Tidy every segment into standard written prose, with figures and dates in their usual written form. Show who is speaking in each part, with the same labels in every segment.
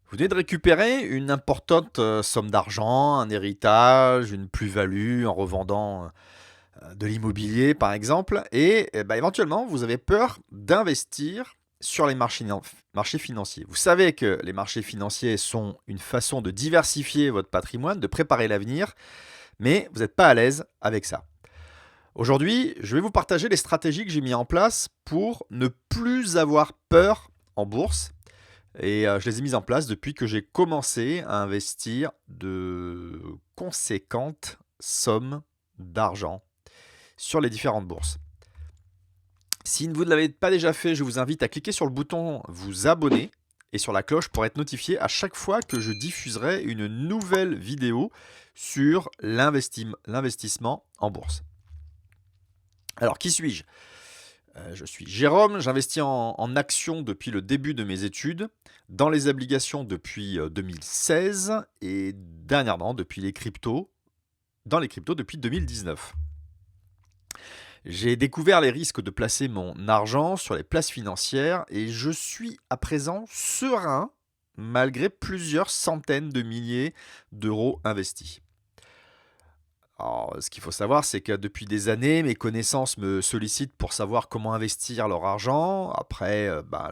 Speaker 1: Vous venez de récupérer une importante, somme d'argent, un héritage, une plus-value en revendant, de l'immobilier par exemple et éventuellement vous avez peur d'investir sur les marchés financiers. Vous savez que les marchés financiers sont une façon de diversifier votre patrimoine, de préparer l'avenir, mais vous n'êtes pas à l'aise avec ça. Aujourd'hui, je vais vous partager les stratégies que j'ai mis en place pour ne plus avoir peur en bourse et je les ai mises en place depuis que j'ai commencé à investir de conséquentes sommes d'argent sur les différentes bourses. Si vous ne l'avez pas déjà fait, je vous invite à cliquer sur le bouton vous abonner et sur la cloche pour être notifié à chaque fois que je diffuserai une nouvelle vidéo sur l'investissement en bourse. Alors, qui suis-je? Je suis Jérôme, j'investis en actions depuis le début de mes études, dans les obligations depuis 2016 et dernièrement dans les cryptos depuis 2019. J'ai découvert les risques de placer mon argent sur les places financières et je suis à présent serein malgré plusieurs centaines de milliers d'euros investis. Alors, ce qu'il faut savoir, c'est que depuis des années, mes connaissances me sollicitent pour savoir comment investir leur argent. Après,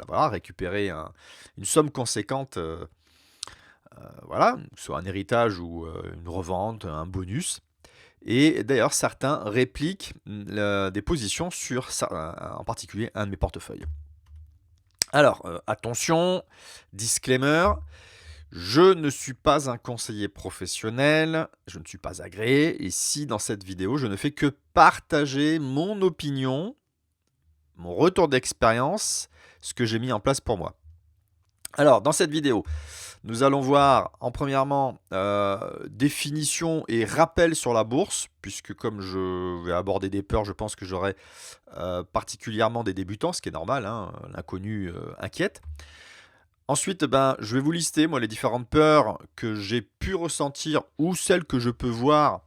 Speaker 1: voilà, récupérer une somme conséquente, voilà, soit un héritage ou une revente, un bonus. Et d'ailleurs, certains répliquent des positions sur en particulier un de mes portefeuilles. Alors, attention, disclaimer, je ne suis pas un conseiller professionnel, je ne suis pas agréé, et si dans cette vidéo, je ne fais que partager mon opinion, mon retour d'expérience, ce que j'ai mis en place pour moi. Alors, dans cette vidéo, nous allons voir en premièrement définition et rappel sur la bourse, puisque comme je vais aborder des peurs, je pense que j'aurai particulièrement des débutants, ce qui est normal, hein, l'inconnu inquiète. Ensuite, je vais vous lister moi les différentes peurs que j'ai pu ressentir ou celles que je peux voir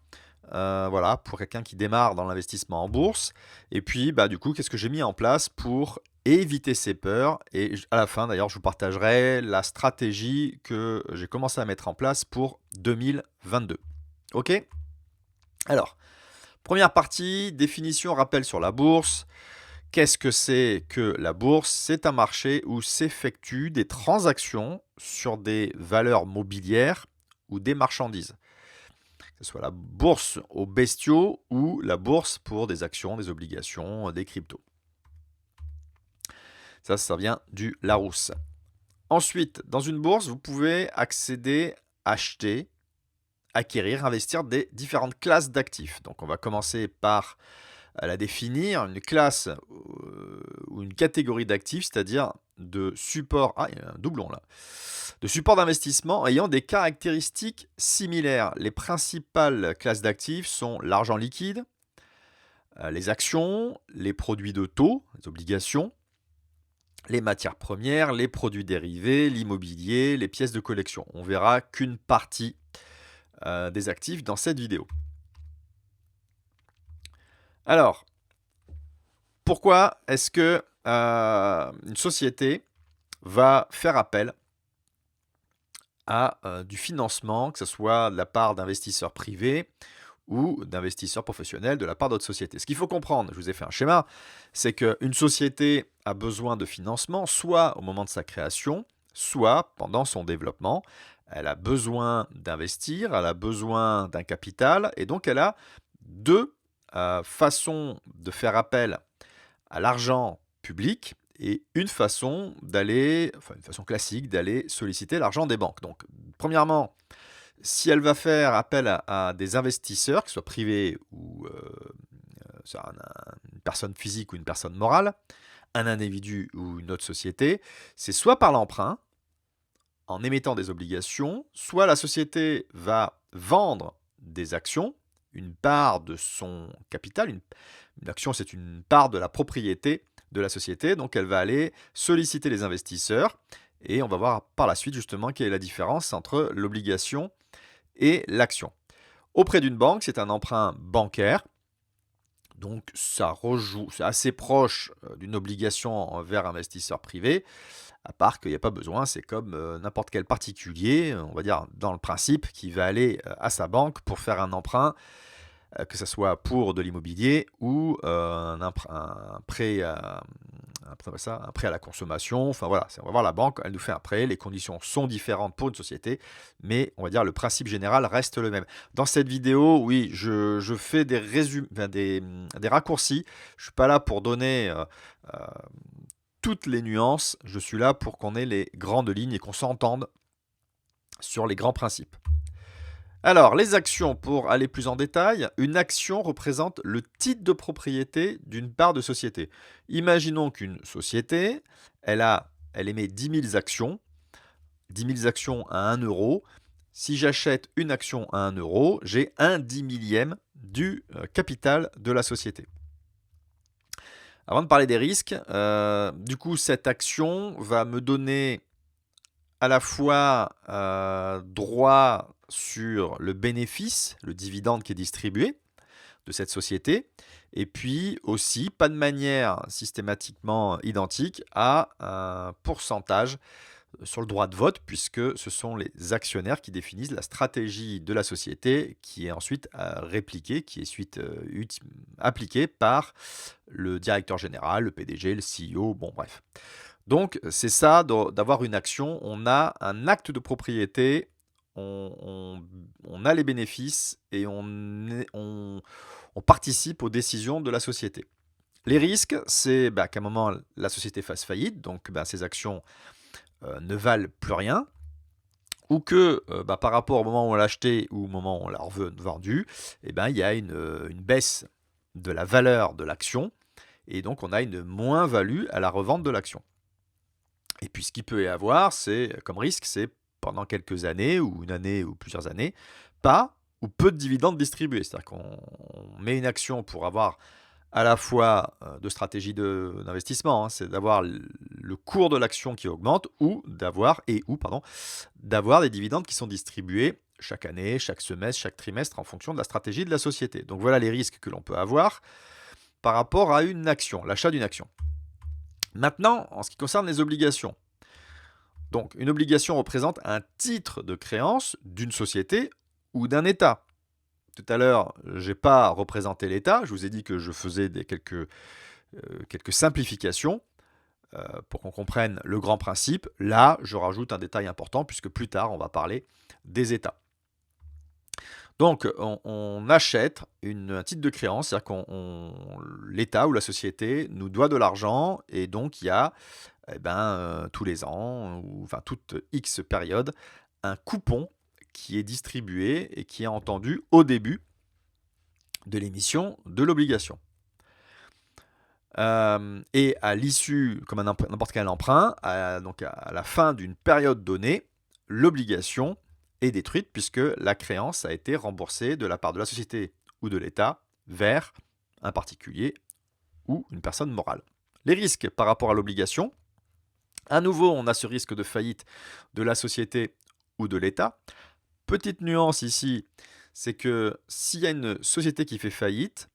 Speaker 1: voilà, pour quelqu'un qui démarre dans l'investissement en bourse. Et puis, du coup, qu'est-ce que j'ai mis en place pour éviter ces peurs? Et à la fin, d'ailleurs, je vous partagerai la stratégie que j'ai commencé à mettre en place pour 2022. Ok? Alors, première partie, définition, rappel sur la bourse. Qu'est-ce que c'est que la bourse? C'est un marché où s'effectuent des transactions sur des valeurs mobilières ou des marchandises. Que ce soit la bourse aux bestiaux ou la bourse pour des actions, des obligations, des cryptos. Ça vient du Larousse. Ensuite, dans une bourse, vous pouvez accéder, acheter, acquérir, investir des différentes classes d'actifs. Donc on va commencer par la définir, une classe ou une catégorie d'actifs, c'est-à-dire de support, il y a un doublon là, de support d'investissement ayant des caractéristiques similaires. Les principales classes d'actifs sont l'argent liquide, les actions, les produits de taux, les obligations, les matières premières, les produits dérivés, l'immobilier, les pièces de collection. On verra qu'une partie des actifs dans cette vidéo. Alors, pourquoi est-ce que une société va faire appel à du financement, que ce soit de la part d'investisseurs privés ou d'investisseurs professionnels de la part d'autres sociétés? Ce qu'il faut comprendre, je vous ai fait un schéma, c'est qu'une société a besoin de financement soit au moment de sa création, soit pendant son développement. Elle a besoin d'investir, elle a besoin d'un capital, et donc elle a deux façons de faire appel à l'argent public et une façon une façon classique d'aller solliciter l'argent des banques. Donc, premièrement, si elle va faire appel à des investisseurs, que ce soit privés ou une personne physique ou une personne morale, un individu ou une autre société, c'est soit par l'emprunt, en émettant des obligations, soit la société va vendre des actions, une part de son capital, une action c'est une part de la propriété de la société, donc elle va aller solliciter les investisseurs et on va voir par la suite justement quelle est la différence entre l'obligation et l'action. Auprès d'une banque, c'est un emprunt bancaire, donc c'est assez proche d'une obligation envers investisseur privé, À part qu'il y a pas besoin, c'est comme, n'importe quel particulier, on va dire dans le principe, qui va aller, à sa banque pour faire un emprunt, que ça soit pour de l'immobilier ou, un prêt à un prêt à la consommation. Enfin voilà, on va voir la banque, elle nous fait un prêt, les conditions sont différentes pour une société, mais on va dire le principe général reste le même. Dans cette vidéo, oui, je fais des enfin des raccourcis. Je suis pas là pour donner, heu, toutes les nuances, je suis là pour qu'on ait les grandes lignes et qu'on s'entende sur les grands principes. Alors, les actions, pour aller plus en détail, une action représente le titre de propriété d'une part de société. Imaginons qu'une société, elle émet 10 000 actions, 10 000 actions à 1 euro. Si j'achète une action à 1 euro, j'ai un 10 millième du capital de la société. Avant de parler des risques, du coup, cette action va me donner à la fois droit sur le bénéfice, le dividende qui est distribué de cette société, et puis aussi, pas de manière systématiquement identique, à un pourcentage sur le droit de vote, puisque ce sont les actionnaires qui définissent la stratégie de la société, qui est ensuite répliquée, qui est ensuite appliquée par le directeur général, le PDG, le CEO, bon bref. Donc c'est ça d'avoir une action, on a un acte de propriété, on a les bénéfices et on participe aux décisions de la société. Les risques, c'est qu'à un moment la société fasse faillite, donc ces actions ne valent plus rien, ou que par rapport au moment où on l'a acheté ou au moment où on l'a vendu, il y a une baisse de la valeur de l'action, et donc on a une moins-value à la revente de l'action. Et puis ce qu'il peut y avoir, c'est comme risque, c'est pendant quelques années, ou une année ou plusieurs années, pas ou peu de dividendes distribués. C'est-à-dire qu'on met une action pour avoir à la fois de stratégie d'investissement, c'est d'avoir le cours de l'action qui augmente ou d'avoir des dividendes qui sont distribués chaque année, chaque semestre, chaque trimestre en fonction de la stratégie de la société. Donc voilà les risques que l'on peut avoir par rapport à une action, l'achat d'une action. Maintenant, en ce qui concerne les obligations. Donc une obligation représente un titre de créance d'une société ou d'un État. Tout à l'heure, je n'ai pas représenté l'État, je vous ai dit que je faisais quelques simplifications pour qu'on comprenne le grand principe. Là, je rajoute un détail important puisque plus tard, on va parler des États. Donc, on achète un titre de créance, c'est-à-dire que l'État ou la société nous doit de l'argent et donc il y a tous les ans, ou enfin toute X période, un coupon qui est distribué et qui est entendu au début de l'émission de l'obligation. Et à l'issue, comme n'importe quel emprunt, donc à la fin d'une période donnée, l'obligation est détruite puisque la créance a été remboursée de la part de la société ou de l'État vers un particulier ou une personne morale. Les risques par rapport à l'obligation, à nouveau, on a ce risque de faillite de la société ou de l'État. Petite nuance ici, c'est que s'il y a une société qui fait faillite,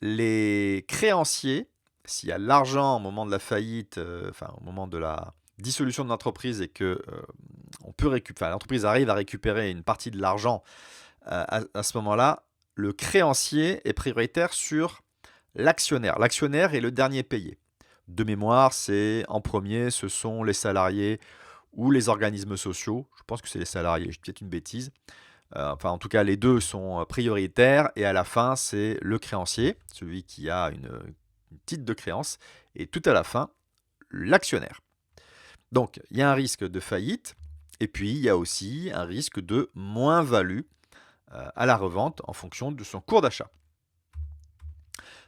Speaker 1: les créanciers, s'il y a l'argent au moment de la faillite, au moment de la dissolution de l'entreprise et que l'entreprise arrive à récupérer une partie de l'argent à ce moment-là, le créancier est prioritaire sur l'actionnaire. L'actionnaire est le dernier payé. De mémoire, en premier, ce sont les salariés ou les organismes sociaux. Je pense que c'est les salariés, je dis peut-être une bêtise. En tout cas, les deux sont prioritaires et à la fin, c'est le créancier, celui qui a une titre de créance, et tout à la fin, l'actionnaire. Donc, il y a un risque de faillite et puis il y a aussi un risque de moins-value à la revente en fonction de son cours d'achat.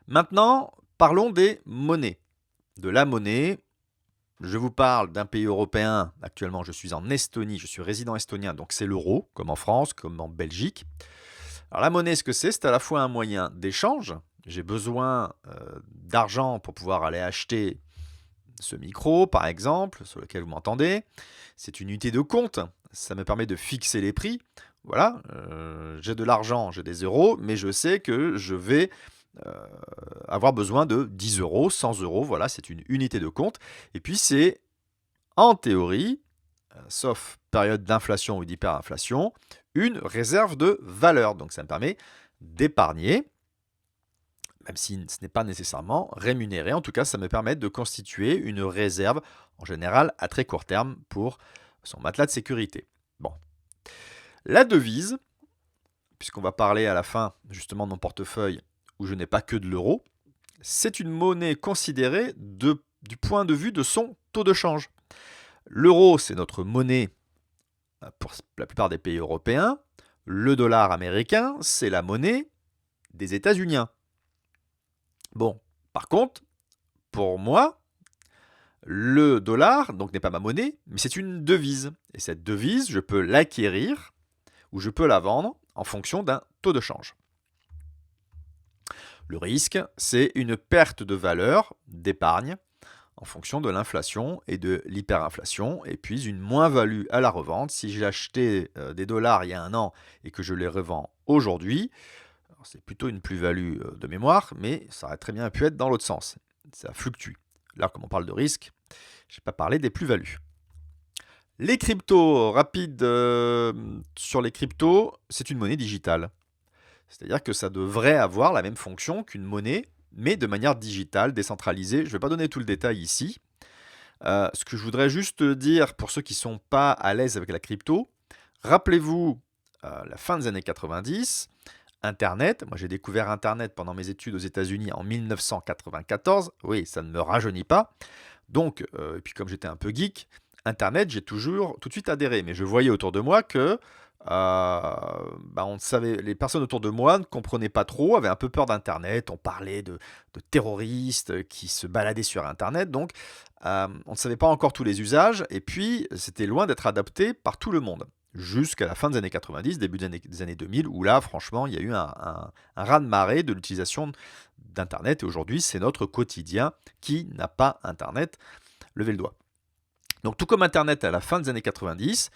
Speaker 1: Maintenant, parlons des monnaies. De la monnaie, je vous parle d'un pays européen. Actuellement, je suis en Estonie, je suis résident estonien, donc c'est l'euro, comme en France, comme en Belgique. Alors la monnaie, ce que c'est à la fois un moyen d'échange. J'ai besoin d'argent pour pouvoir aller acheter ce micro, par exemple, sur lequel vous m'entendez. C'est une unité de compte. Ça me permet de fixer les prix. Voilà, j'ai de l'argent, j'ai des euros, mais je sais que je vais avoir besoin de 10 euros, 100 euros. Voilà, c'est une unité de compte. Et puis c'est en théorie, sauf période d'inflation ou d'hyperinflation, une réserve de valeur. Donc ça me permet d'épargner, même si ce n'est pas nécessairement rémunéré. En tout cas, ça me permet de constituer une réserve, en général à très court terme, pour son matelas de sécurité. Bon. La devise, puisqu'on va parler à la fin justement de mon portefeuille où je n'ai pas que de l'euro, c'est une monnaie considérée du point de vue de son taux de change. L'euro, c'est notre monnaie pour la plupart des pays européens. Le dollar américain, c'est la monnaie des États-Unis. Bon, par contre, pour moi, le dollar donc n'est pas ma monnaie, mais c'est une devise. Et cette devise, je peux l'acquérir ou je peux la vendre en fonction d'un taux de change. Le risque, c'est une perte de valeur d'épargne en fonction de l'inflation et de l'hyperinflation, et puis une moins-value à la revente. Si j'ai acheté des dollars il y a un an et que je les revends aujourd'hui, c'est plutôt une plus-value de mémoire, mais ça aurait très bien pu être dans l'autre sens. Ça fluctue. Là, comme on parle de risque, je n'ai pas parlé des plus-values. Les cryptos, rapide sur les cryptos, c'est une monnaie digitale. C'est-à-dire que ça devrait avoir la même fonction qu'une monnaie, mais de manière digitale, décentralisée. Je ne vais pas donner tout le détail ici. Ce que je voudrais juste dire pour ceux qui ne sont pas à l'aise avec la crypto, rappelez-vous la fin des années 90, Internet. Moi, j'ai découvert Internet pendant mes études aux États-Unis en 1994. Oui, ça ne me rajeunit pas. Donc, et puis comme j'étais un peu geek, Internet, j'ai toujours tout de suite adhéré. Mais je voyais autour de moi que on savait, les personnes autour de moi ne comprenaient pas trop, avaient un peu peur d'Internet. On parlait de terroristes qui se baladaient sur Internet. Donc, on ne savait pas encore tous les usages. Et puis, c'était loin d'être adapté par tout le monde. Jusqu'à la fin des années 90, début des années 2000, où là, franchement, il y a eu un raz-de-marée de l'utilisation d'Internet. Et aujourd'hui, c'est notre quotidien. Qui n'a pas Internet? Levez le doigt. Donc tout comme Internet à la fin des années 90,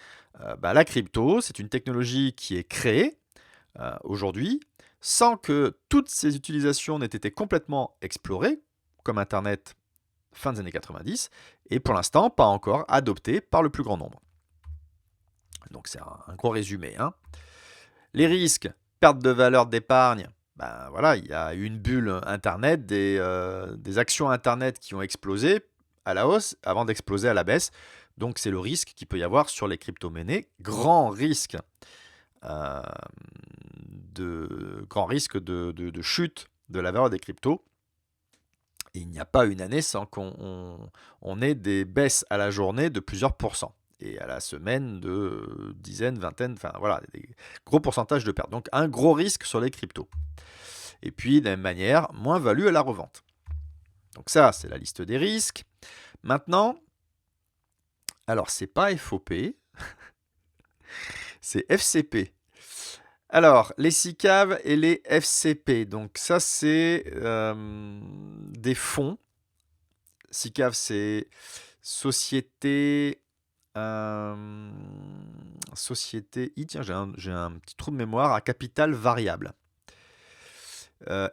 Speaker 1: la crypto, c'est une technologie qui est créée aujourd'hui sans que toutes ses utilisations n'aient été complètement explorées, comme Internet fin des années 90, et pour l'instant pas encore adoptée par le plus grand nombre. Donc c'est un gros résumé. Les risques, perte de valeur d'épargne, voilà, il y a eu une bulle Internet, des actions Internet qui ont explosé à la hausse avant d'exploser à la baisse. Donc c'est le risque qu'il peut y avoir sur les crypto-monnaies. Grand risque de chute de la valeur des cryptos. Et il n'y a pas une année sans qu'on ait des baisses à la journée de plusieurs pourcents. Et à la semaine de dizaines, vingtaines, enfin voilà, des gros pourcentages de pertes. Donc un gros risque sur les cryptos. Et puis de la même manière, moins value à la revente. Donc ça, c'est la liste des risques. Maintenant, alors c'est pas FOP, c'est FCP. Alors, les SICAV et les FCP. Donc ça, c'est des fonds. SICAV, c'est société... société... Tiens, j'ai un petit trou de mémoire à capital variable.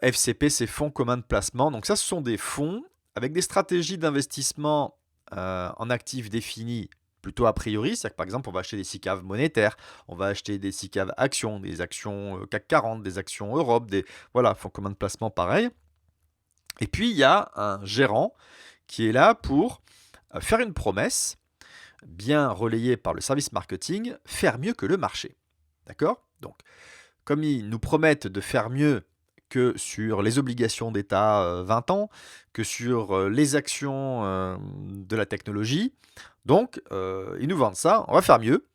Speaker 1: FCP, c'est fonds communs de placement. Donc ça, ce sont des fonds avec des stratégies d'investissement en actifs définis plutôt a priori. C'est-à-dire que par exemple, on va acheter des SICAV monétaires, on va acheter des SICAV actions, des actions CAC 40, des actions Europe, voilà, fonds communs de placement pareil. Et puis, il y a un gérant qui est là pour faire une promesse, bien relayée par le service marketing, faire mieux que le marché. D'accord? Donc, comme ils nous promettent de faire mieux que sur les obligations d'État 20 ans, que sur les actions de la technologie. Donc, ils nous vendent ça, on va faire mieux,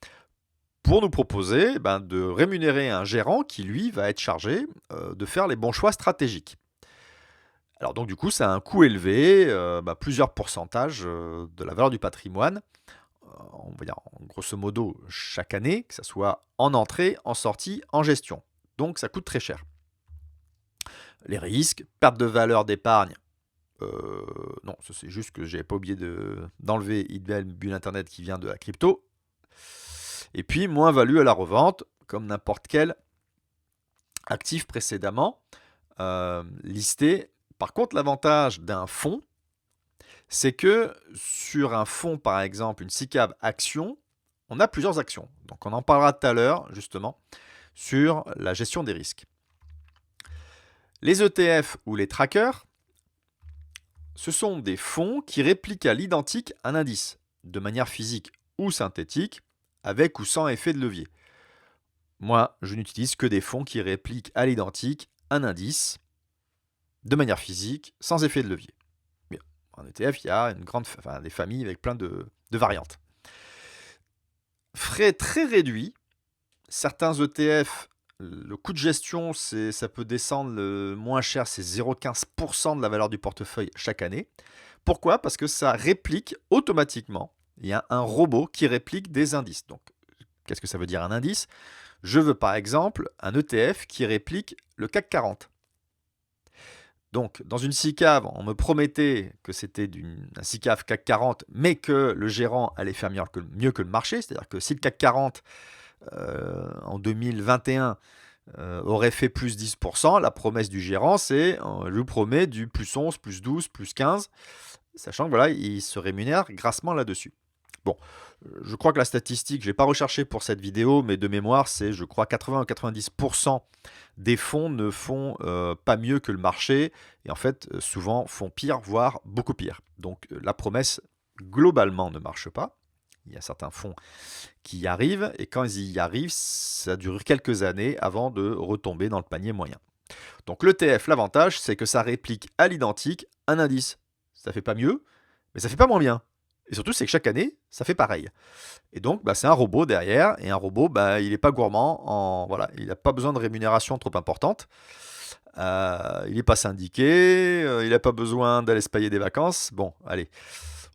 Speaker 1: pour nous proposer de rémunérer un gérant qui, lui, va être chargé de faire les bons choix stratégiques. Alors donc, du coup, ça a un coût élevé, plusieurs pourcentages de la valeur du patrimoine, on va dire grosso modo chaque année, que ce soit en entrée, en sortie, en gestion. Donc, ça coûte très cher. Les risques, perte de valeur d'épargne. Non, c'est juste que j'ai pas oublié d'enlever bulle Internet qui vient de la crypto. Et puis, moins value à la revente, comme n'importe quel actif précédemment listé. Par contre, l'avantage d'un fonds, c'est que sur un fonds, par exemple, une SICAV action, on a plusieurs actions. Donc on en parlera tout à l'heure, justement, sur la gestion des risques. Les ETF ou les trackers, ce sont des fonds qui répliquent à l'identique un indice, de manière physique ou synthétique, avec ou sans effet de levier. Moi, je n'utilise que des fonds qui répliquent à l'identique un indice, de manière physique, sans effet de levier. Bien. En ETF, il y a des familles avec plein de variantes. Frais très réduits, certains ETF, le coût de gestion, ça peut descendre, le moins cher, c'est 0,15% de la valeur du portefeuille chaque année. Pourquoi? Parce que ça réplique automatiquement. Il y a un robot qui réplique des indices. Donc, qu'est-ce que ça veut dire un indice? Je veux par exemple un ETF qui réplique le CAC 40. Donc, dans une SICAV, on me promettait que c'était un SICAV CAC 40, mais que le gérant allait faire mieux que le marché. C'est-à-dire que si le CAC 40 en 2021 aurait fait plus 10%, la promesse du gérant, c'est je vous promets du plus 11, plus 12, plus 15, sachant que voilà, il se rémunère grassement là-dessus. Bon, je crois que la statistique, je n'ai pas recherché pour cette vidéo, mais de mémoire, c'est, je crois, 80 ou 90% des fonds ne font pas mieux que le marché, et en fait, souvent font pire, voire beaucoup pire. Donc la promesse, globalement, ne marche pas. Il y a certains fonds qui y arrivent, et quand ils y arrivent, ça dure quelques années avant de retomber dans le panier moyen. Donc l'ETF, l'avantage, c'est que ça réplique à l'identique un indice. Ça fait pas mieux, mais ça fait pas moins bien. Et surtout, c'est que chaque année, ça fait pareil. Et donc, c'est un robot derrière, et un robot, il n'est pas gourmand, il n'a pas besoin de rémunération trop importante. Il n'est pas syndiqué, il n'a pas besoin d'aller se payer des vacances. Bon, allez,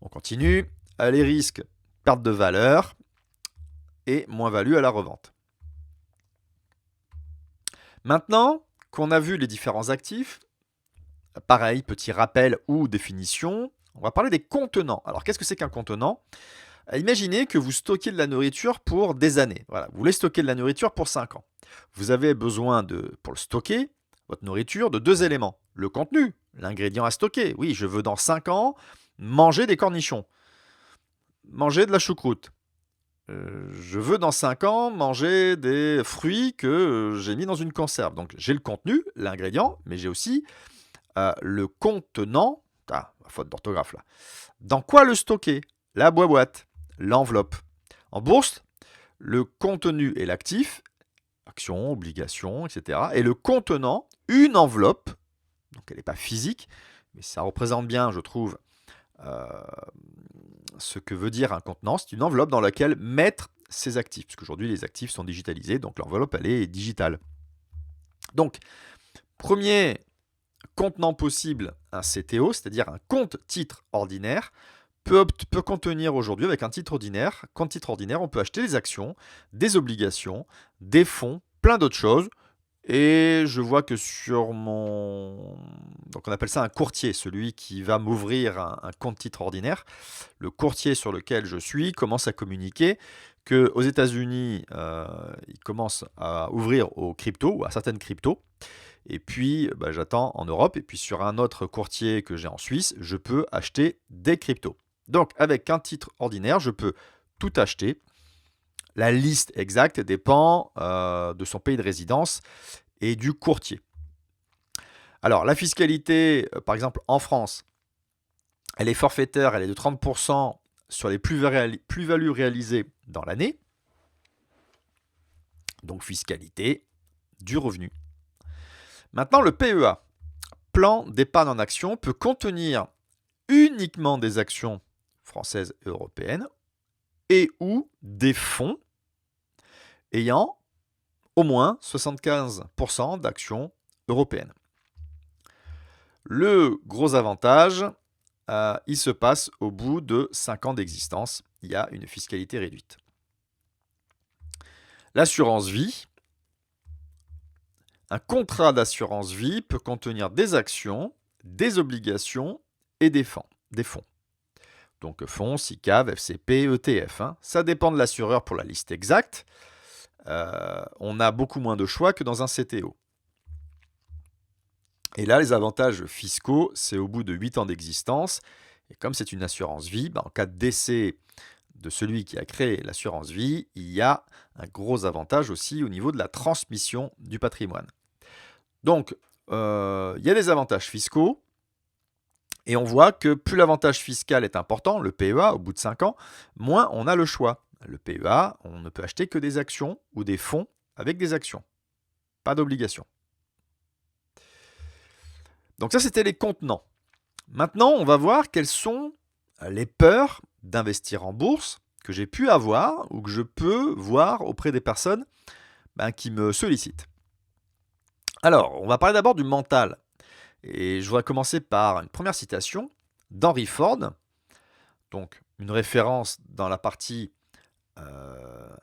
Speaker 1: on continue. Les risques, perte de valeur et moins-value à la revente. Maintenant qu'on a vu les différents actifs, pareil, petit rappel ou définition, on va parler des contenants. Alors, qu'est-ce que c'est qu'un contenant? Imaginez que vous stockez de la nourriture pour des années. Voilà, vous voulez stocker de la nourriture pour 5 ans. Vous avez besoin, pour le stocker, votre nourriture, de 2 éléments. Le contenu, l'ingrédient à stocker. Oui, je veux dans 5 ans manger des cornichons, manger de la choucroute. Je veux dans 5 ans manger des fruits que j'ai mis dans une conserve. Donc j'ai le contenu, l'ingrédient, mais j'ai aussi le contenant. Ah, faute d'orthographe là. Dans quoi le stocker? La boîte, l'enveloppe. En bourse, le contenu est l'actif, action, obligation, etc. Et le contenant, une enveloppe, donc elle n'est pas physique, mais ça représente bien, je trouve, ce que veut dire un contenant. C'est une enveloppe dans laquelle mettre ses actifs, parce qu'aujourd'hui les actifs sont digitalisés, donc l'enveloppe elle est digitale. Donc, premier contenant possible, un CTO, c'est-à-dire un compte-titre ordinaire, peut contenir aujourd'hui, avec un titre ordinaire, compte-titre ordinaire, on peut acheter des actions, des obligations, des fonds, plein d'autres choses. Et je vois que sur donc on appelle ça un courtier, celui qui va m'ouvrir un compte titre ordinaire. Le courtier sur lequel je suis commence à communiquer qu'aux États-Unis, il commence à ouvrir aux cryptos ou à certaines cryptos. Et puis j'attends en Europe. Et puis sur un autre courtier que j'ai en Suisse, je peux acheter des cryptos. Donc avec un titre ordinaire, je peux tout acheter. La liste exacte dépend de son pays de résidence et du courtier. Alors, la fiscalité, par exemple, en France, elle est forfaitaire, elle est de 30% sur les plus-values réalisées dans l'année. Donc, fiscalité du revenu. Maintenant, le PEA, plan d'épargne en action, peut contenir uniquement des actions françaises et européennes et ou des fonds ayant au moins 75% d'actions européennes. Le gros avantage, il se passe au bout de 5 ans d'existence. Il y a une fiscalité réduite. L'assurance vie. Un contrat d'assurance vie peut contenir des actions, des obligations et des fonds. Donc fonds, SICAV, FCP, ETF. Ça dépend de l'assureur pour la liste exacte. On a beaucoup moins de choix que dans un CTO. Et là, les avantages fiscaux, c'est au bout de 8 ans d'existence. Et comme c'est une assurance vie, en cas de décès de celui qui a créé l'assurance vie, il y a un gros avantage aussi au niveau de la transmission du patrimoine. Donc, il y a des avantages fiscaux et on voit que plus l'avantage fiscal est important, le PEA, au bout de 5 ans, moins on a le choix. Le PEA, on ne peut acheter que des actions ou des fonds avec des actions, pas d'obligation. Donc ça, c'était les contenants. Maintenant, on va voir quelles sont les peurs d'investir en bourse que j'ai pu avoir ou que je peux voir auprès des personnes qui me sollicitent. Alors, on va parler d'abord du mental. Et je voudrais commencer par une première citation d'Henry Ford, donc une référence dans la partie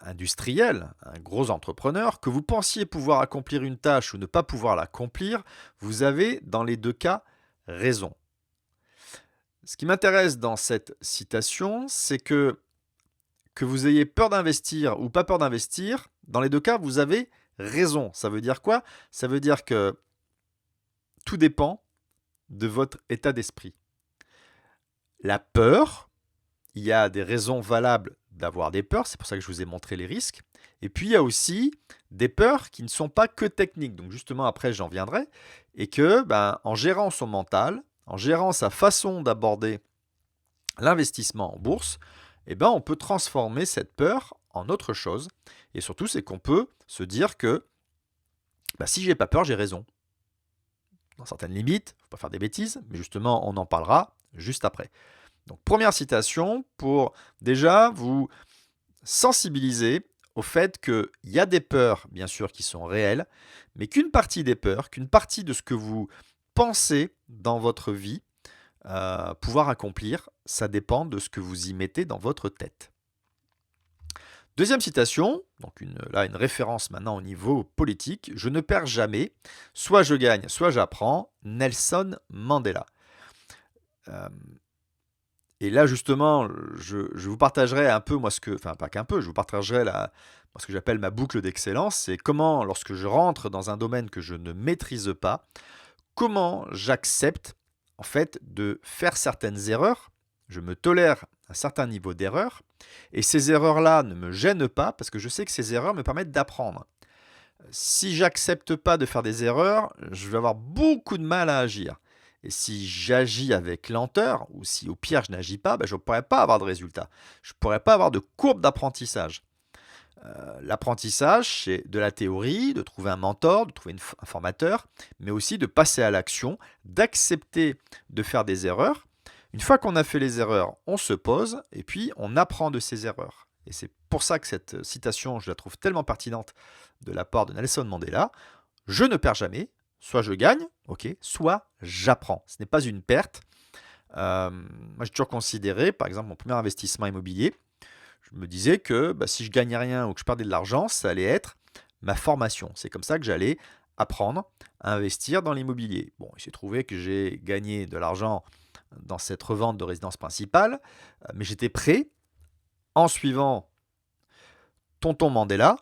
Speaker 1: industrielle, un gros entrepreneur. Que vous pensiez pouvoir accomplir une tâche ou ne pas pouvoir l'accomplir, vous avez dans les deux cas raison. Ce qui m'intéresse dans cette citation, c'est que vous ayez peur d'investir ou pas peur d'investir, dans les deux cas, vous avez raison. Ça veut dire quoi? Ça veut dire que tout dépend de votre état d'esprit. La peur, il y a des raisons valables d'avoir des peurs, c'est pour ça que je vous ai montré les risques. Et puis il y a aussi des peurs qui ne sont pas que techniques, donc justement après j'en viendrai, et que en gérant son mental, en gérant sa façon d'aborder l'investissement en bourse, on peut transformer cette peur en autre chose. Et surtout, c'est qu'on peut se dire que si j'ai pas peur, j'ai raison. Dans certaines limites, il ne faut pas faire des bêtises, mais justement, on en parlera juste après. Donc, première citation pour déjà vous sensibiliser au fait qu'il y a des peurs, bien sûr, qui sont réelles, mais qu'une partie des peurs, qu'une partie de ce que vous pensez dans votre vie, pouvoir accomplir, ça dépend de ce que vous y mettez dans votre tête. Deuxième citation, donc une référence maintenant au niveau politique. Je ne perds jamais, soit je gagne, soit j'apprends. Nelson Mandela. Et là justement, je vous partagerai un peu pas qu'un peu, je vous partagerai ce que j'appelle ma boucle d'excellence. C'est comment, lorsque je rentre dans un domaine que je ne maîtrise pas, comment j'accepte en fait de faire certaines erreurs. Je me tolère un certain niveau d'erreur et ces erreurs-là ne me gênent pas parce que je sais que ces erreurs me permettent d'apprendre. Si j'accepte pas de faire des erreurs, je vais avoir beaucoup de mal à agir. Et si j'agis avec lenteur, ou si au pire je n'agis pas, je ne pourrai pas avoir de résultat. Je ne pourrai pas avoir de courbe d'apprentissage. L'apprentissage, c'est de la théorie, de trouver un mentor, de trouver un formateur, mais aussi de passer à l'action, d'accepter de faire des erreurs. Une fois qu'on a fait les erreurs, on se pose et puis on apprend de ces erreurs. Et c'est pour ça que cette citation, je la trouve tellement pertinente de la part de Nelson Mandela. Je ne perds jamais, soit je gagne, soit j'apprends. Ce n'est pas une perte. Moi, j'ai toujours considéré, par exemple, mon premier investissement immobilier, je me disais que si je gagnais rien ou que je perdais de l'argent, ça allait être ma formation. C'est comme ça que j'allais apprendre à investir dans l'immobilier. Bon, il s'est trouvé que j'ai gagné de l'argent dans cette revente de résidence principale, mais j'étais prêt, en suivant Tonton Mandela,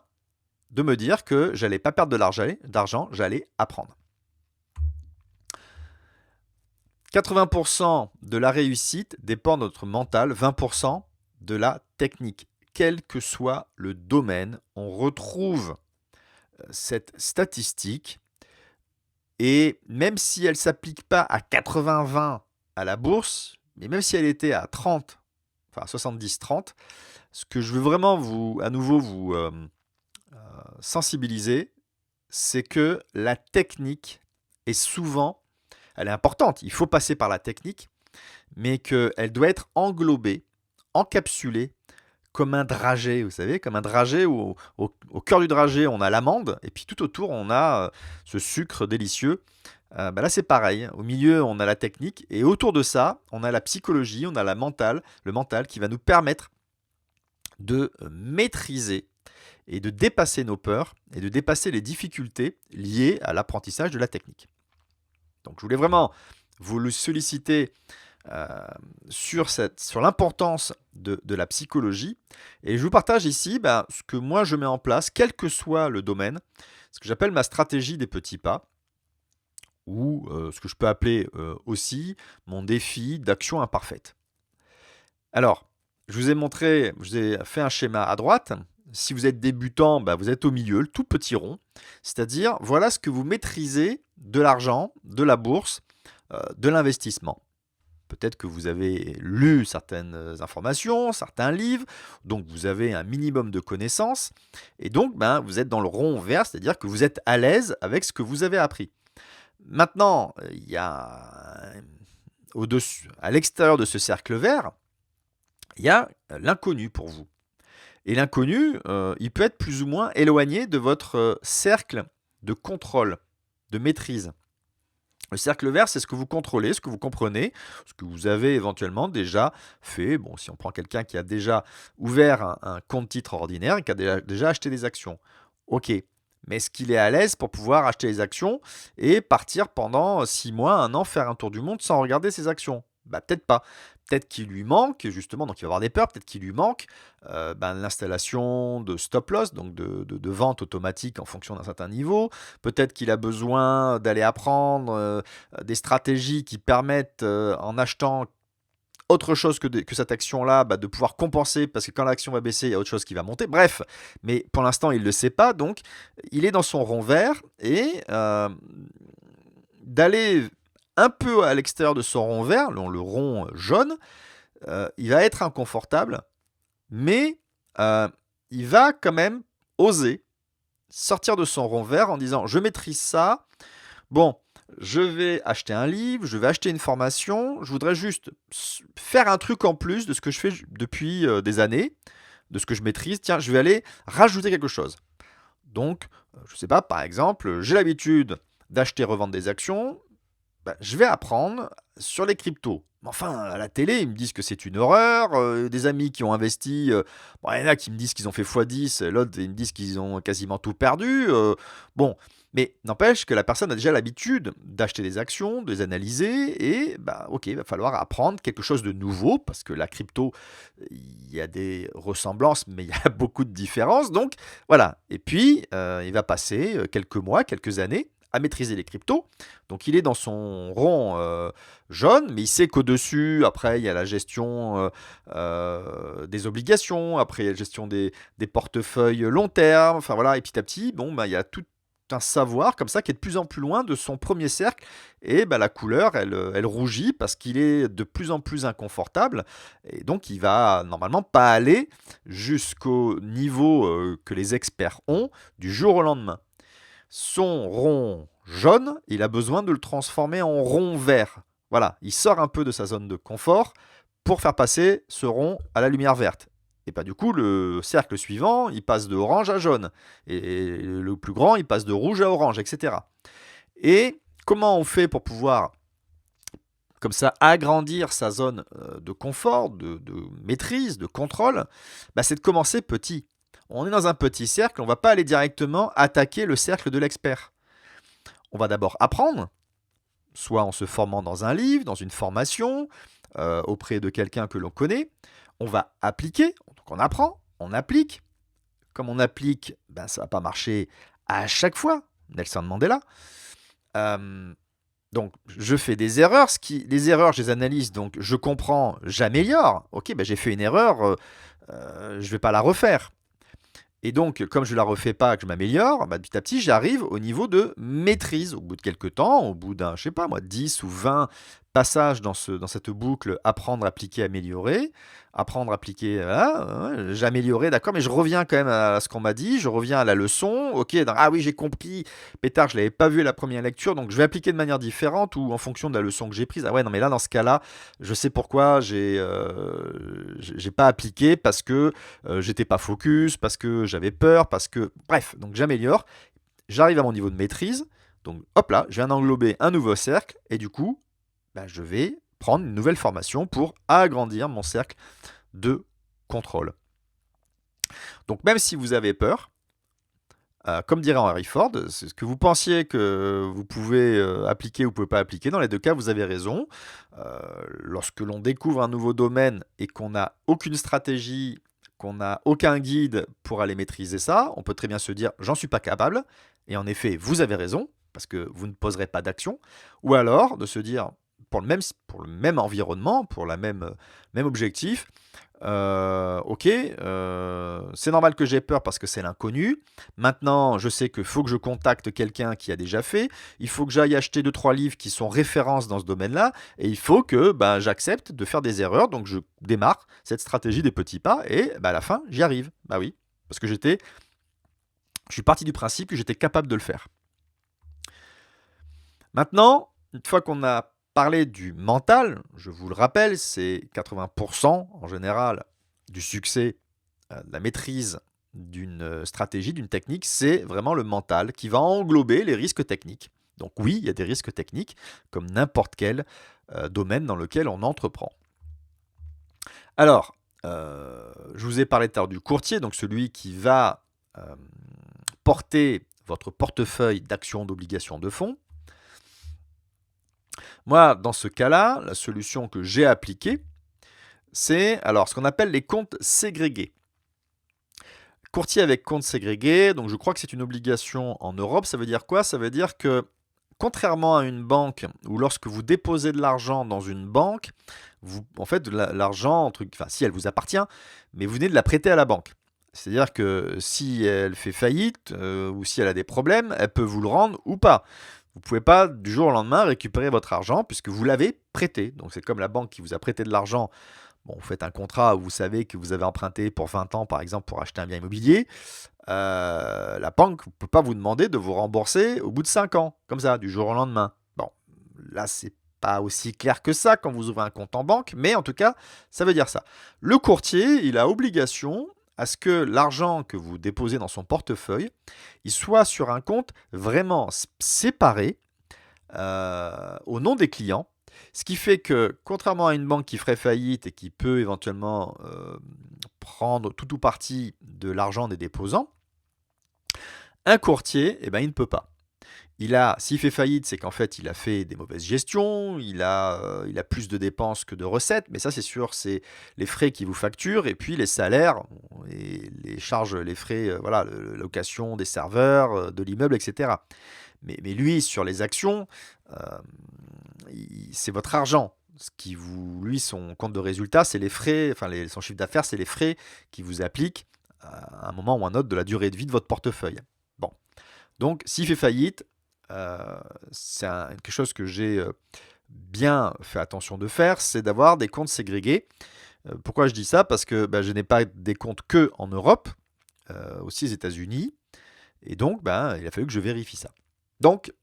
Speaker 1: de me dire que j'allais pas perdre d'argent, j'allais apprendre. 80% de la réussite dépend de notre mental, 20% de la technique. Quel que soit le domaine, on retrouve cette statistique et même si elle ne s'applique pas à 80-20 à la bourse, mais même si elle était à 30, enfin 70-30, ce que je veux vraiment vous sensibiliser, c'est que la technique est souvent, elle est importante, il faut passer par la technique, mais qu'elle doit être englobée, encapsulée, comme un dragée, vous savez, comme un dragée où au cœur du dragée, on a l'amande, et puis tout autour, on a ce sucre délicieux. Là, c'est pareil. Au milieu, on a la technique, et autour de ça, on a la psychologie, on a le mental qui va nous permettre de maîtriser et de dépasser nos peurs et de dépasser les difficultés liées à l'apprentissage de la technique. Donc, je voulais vraiment vous le solliciter sur l'importance de la psychologie. Et je vous partage ici ce que moi je mets en place, quel que soit le domaine, ce que j'appelle ma stratégie des petits pas, ou ce que je peux appeler aussi mon défi d'action imparfaite. Alors, je vous ai fait un schéma à droite. Si vous êtes débutant, bah, vous êtes au milieu, le tout petit rond. C'est-à-dire, voilà ce que vous maîtrisez de l'argent, de la bourse, de l'investissement. Peut-être que vous avez lu certaines informations, certains livres, donc vous avez un minimum de connaissances, et donc ben, vous êtes dans le rond vert, c'est-à-dire que vous êtes à l'aise avec ce que vous avez appris. Maintenant, il y a au-dessus, à l'extérieur de ce cercle vert, il y a l'inconnu pour vous. Et l'inconnu, il peut être plus ou moins éloigné de votre cercle de contrôle, de maîtrise. Le cercle vert, c'est ce que vous contrôlez, ce que vous comprenez, ce que vous avez éventuellement déjà fait. Bon, si on prend quelqu'un qui a déjà ouvert un compte titre ordinaire et qui a déjà acheté des actions, ok. Mais est-ce qu'il est à l'aise pour pouvoir acheter les actions et partir pendant 6 mois, un an, faire un tour du monde sans regarder ses actions? Bah peut-être pas. Peut-être qu'il lui manque, justement, donc il va avoir des peurs, peut-être qu'il lui manque ben, l'installation de stop loss, donc de vente automatique en fonction d'un certain niveau. Peut-être qu'il a besoin d'aller apprendre des stratégies qui permettent, en achetant autre chose que cette action-là, bah, de pouvoir compenser, parce que quand l'action va baisser, il y a autre chose qui va monter. Bref, mais pour l'instant, il ne le sait pas, donc il est dans son rond vert, et d'aller un peu à l'extérieur de son rond vert, le rond jaune, il va être inconfortable, mais il va quand même oser sortir de son rond vert en disant je maîtrise ça, bon, je vais acheter un livre, je vais acheter une formation, je voudrais juste faire un truc en plus de ce que je fais depuis des années, de ce que je maîtrise, tiens, je vais aller rajouter quelque chose. Donc, je ne sais pas, par exemple, j'ai l'habitude d'acheter et revendre des actions, bah, je vais apprendre sur les cryptos. Mais enfin, à la télé, ils me disent que c'est une horreur. Des amis qui ont investi, bon, il y en a qui me disent qu'ils ont fait x10, l'autre, ils me disent qu'ils ont quasiment tout perdu. Bon, mais n'empêche que la personne a déjà l'habitude d'acheter des actions, de les analyser, et bah, ok, il va falloir apprendre quelque chose de nouveau, parce que la crypto, il y a des ressemblances, mais il y a beaucoup de différences. Donc voilà, et puis il va passer quelques mois, quelques années à maîtriser les cryptos. Donc il est dans son rond jaune, mais il sait qu'au-dessus, après, il y a la gestion des obligations, après, il y a la gestion des portefeuilles long terme, enfin voilà, et petit à petit, bon, bah, il y a tout un savoir comme ça qui est de plus en plus loin de son premier cercle, et bah, la couleur, elle rougit parce qu'il est de plus en plus inconfortable, et donc il va normalement pas aller jusqu'au niveau que les experts ont du jour au lendemain. Son rond jaune, il a besoin de le transformer en rond vert. Voilà, il sort un peu de sa zone de confort pour faire passer ce rond à la lumière verte. Et pas du coup, le cercle suivant, il passe de orange à jaune. Et le plus grand, il passe de rouge à orange, etc. Et comment on fait pour pouvoir, comme ça, agrandir sa zone de confort, de maîtrise, de contrôle? Bah, c'est de commencer petit. On est dans un petit cercle, on ne va pas aller directement attaquer le cercle de l'expert. On va d'abord apprendre, soit en se formant dans un livre, dans une formation, auprès de quelqu'un que l'on connaît. On va appliquer, donc on apprend, on applique. Comme on applique, ben, ça ne va pas marcher à chaque fois. Nelson Mandela. Euh, donc je fais des erreurs. Les erreurs, je les analyse, donc je comprends, j'améliore. Ok, ben, j'ai fait une erreur, je ne vais pas la refaire. Et donc, comme je ne la refais pas, que je m'améliore, bah, petit à petit, j'arrive au niveau de maîtrise. Au bout de quelques temps, au bout d'un, je sais pas moi, 10 ou 20 passages dans cette boucle, apprendre, appliquer, améliorer, apprendre, appliquer, voilà, ouais, j'ai amélioré, d'accord, mais je reviens quand même à ce qu'on m'a dit, je reviens à la leçon, ok, ah oui, j'ai compris, pétard, je ne l'avais pas vu à la première lecture, donc je vais appliquer de manière différente ou en fonction de la leçon que j'ai prise. Ah ouais, non, mais là, dans ce cas-là, je sais pourquoi j'ai pas appliqué, parce que j'étais pas focus, parce que j'avais peur, parce que... Bref, donc j'améliore, j'arrive à mon niveau de maîtrise, donc hop là, je viens d'englober un nouveau cercle, et du coup, bah, je vais prendre une nouvelle formation pour agrandir mon cercle de contrôle. Donc même si vous avez peur, comme dirait Henry Ford, c'est ce que vous pensiez que vous pouvez appliquer ou vous ne pouvez pas appliquer. Dans les deux cas, vous avez raison. Lorsque l'on découvre un nouveau domaine et qu'on n'a aucune stratégie, qu'on n'a aucun guide pour aller maîtriser ça, on peut très bien se dire j'en suis pas capable. Et en effet, vous avez raison, parce que vous ne poserez pas d'action. Ou alors de se dire pour le même environnement, pour la même objectif. OK, c'est normal que j'ai peur parce que c'est l'inconnu. Maintenant, je sais qu'il faut que je contacte quelqu'un qui a déjà fait. Il faut que j'aille acheter deux trois livres qui sont références dans ce domaine-là et il faut que, bah, j'accepte de faire des erreurs. Donc je démarre cette stratégie des petits pas et bah, à la fin, j'y arrive. Bah oui, parce que je suis parti du principe que j'étais capable de le faire. Maintenant, une fois qu'on a parlé du mental, je vous le rappelle, c'est 80% en général du succès, de la maîtrise d'une stratégie, d'une technique, c'est vraiment le mental qui va englober les risques techniques. Donc oui, il y a des risques techniques, comme n'importe quel domaine dans lequel on entreprend. Alors, je vous ai parlé tout à l'heure du courtier, donc celui qui va porter votre portefeuille d'actions, d'obligations, de fonds. Moi, dans ce cas-là, la solution que j'ai appliquée, c'est alors ce qu'on appelle les comptes ségrégés. Courtier avec compte ségrégé, donc je crois que c'est une obligation en Europe. Ça veut dire quoi? Ça veut dire que contrairement à une banque où lorsque vous déposez de l'argent dans une banque, en fait, l'argent, enfin, si elle vous appartient, mais vous venez de la prêter à la banque. C'est-à-dire que si elle fait faillite ou si elle a des problèmes, elle peut vous le rendre ou pas. Vous ne pouvez pas du jour au lendemain récupérer votre argent puisque vous l'avez prêté. Donc c'est comme la banque qui vous a prêté de l'argent. Bon, vous faites un contrat où vous savez que vous avez emprunté pour 20 ans, par exemple, pour acheter un bien immobilier. La banque ne peut pas vous demander de vous rembourser au bout de 5 ans, comme ça, du jour au lendemain. Bon, là, c'est pas aussi clair que ça quand vous ouvrez un compte en banque, mais en tout cas, ça veut dire ça. Le courtier, il a obligation à ce que l'argent que vous déposez dans son portefeuille, il soit sur un compte vraiment séparé au nom des clients. Ce qui fait que, contrairement à une banque qui ferait faillite et qui peut éventuellement prendre tout ou partie de l'argent des déposants, un courtier, eh ben, il ne peut pas. S'il fait faillite, c'est qu'en fait, il a fait des mauvaises gestions, il a plus de dépenses que de recettes, mais ça, c'est sûr, c'est les frais qui vous facturent, et puis les salaires, et les charges, les frais, voilà, la location des serveurs, de l'immeuble, etc. Mais lui, sur les actions, c'est votre argent. Lui, son compte de résultat, c'est les frais, enfin son chiffre d'affaires, c'est les frais qui vous appliquent à un moment ou à un autre de la durée de vie de votre portefeuille. Bon. Donc, s'il fait faillite, c'est quelque chose que j'ai bien fait attention de faire, c'est d'avoir des comptes ségrégés. Pourquoi je dis ça? Parce que je n'ai pas des comptes que en Europe, aussi aux États-Unis, et donc il a fallu que je vérifie ça. Donc,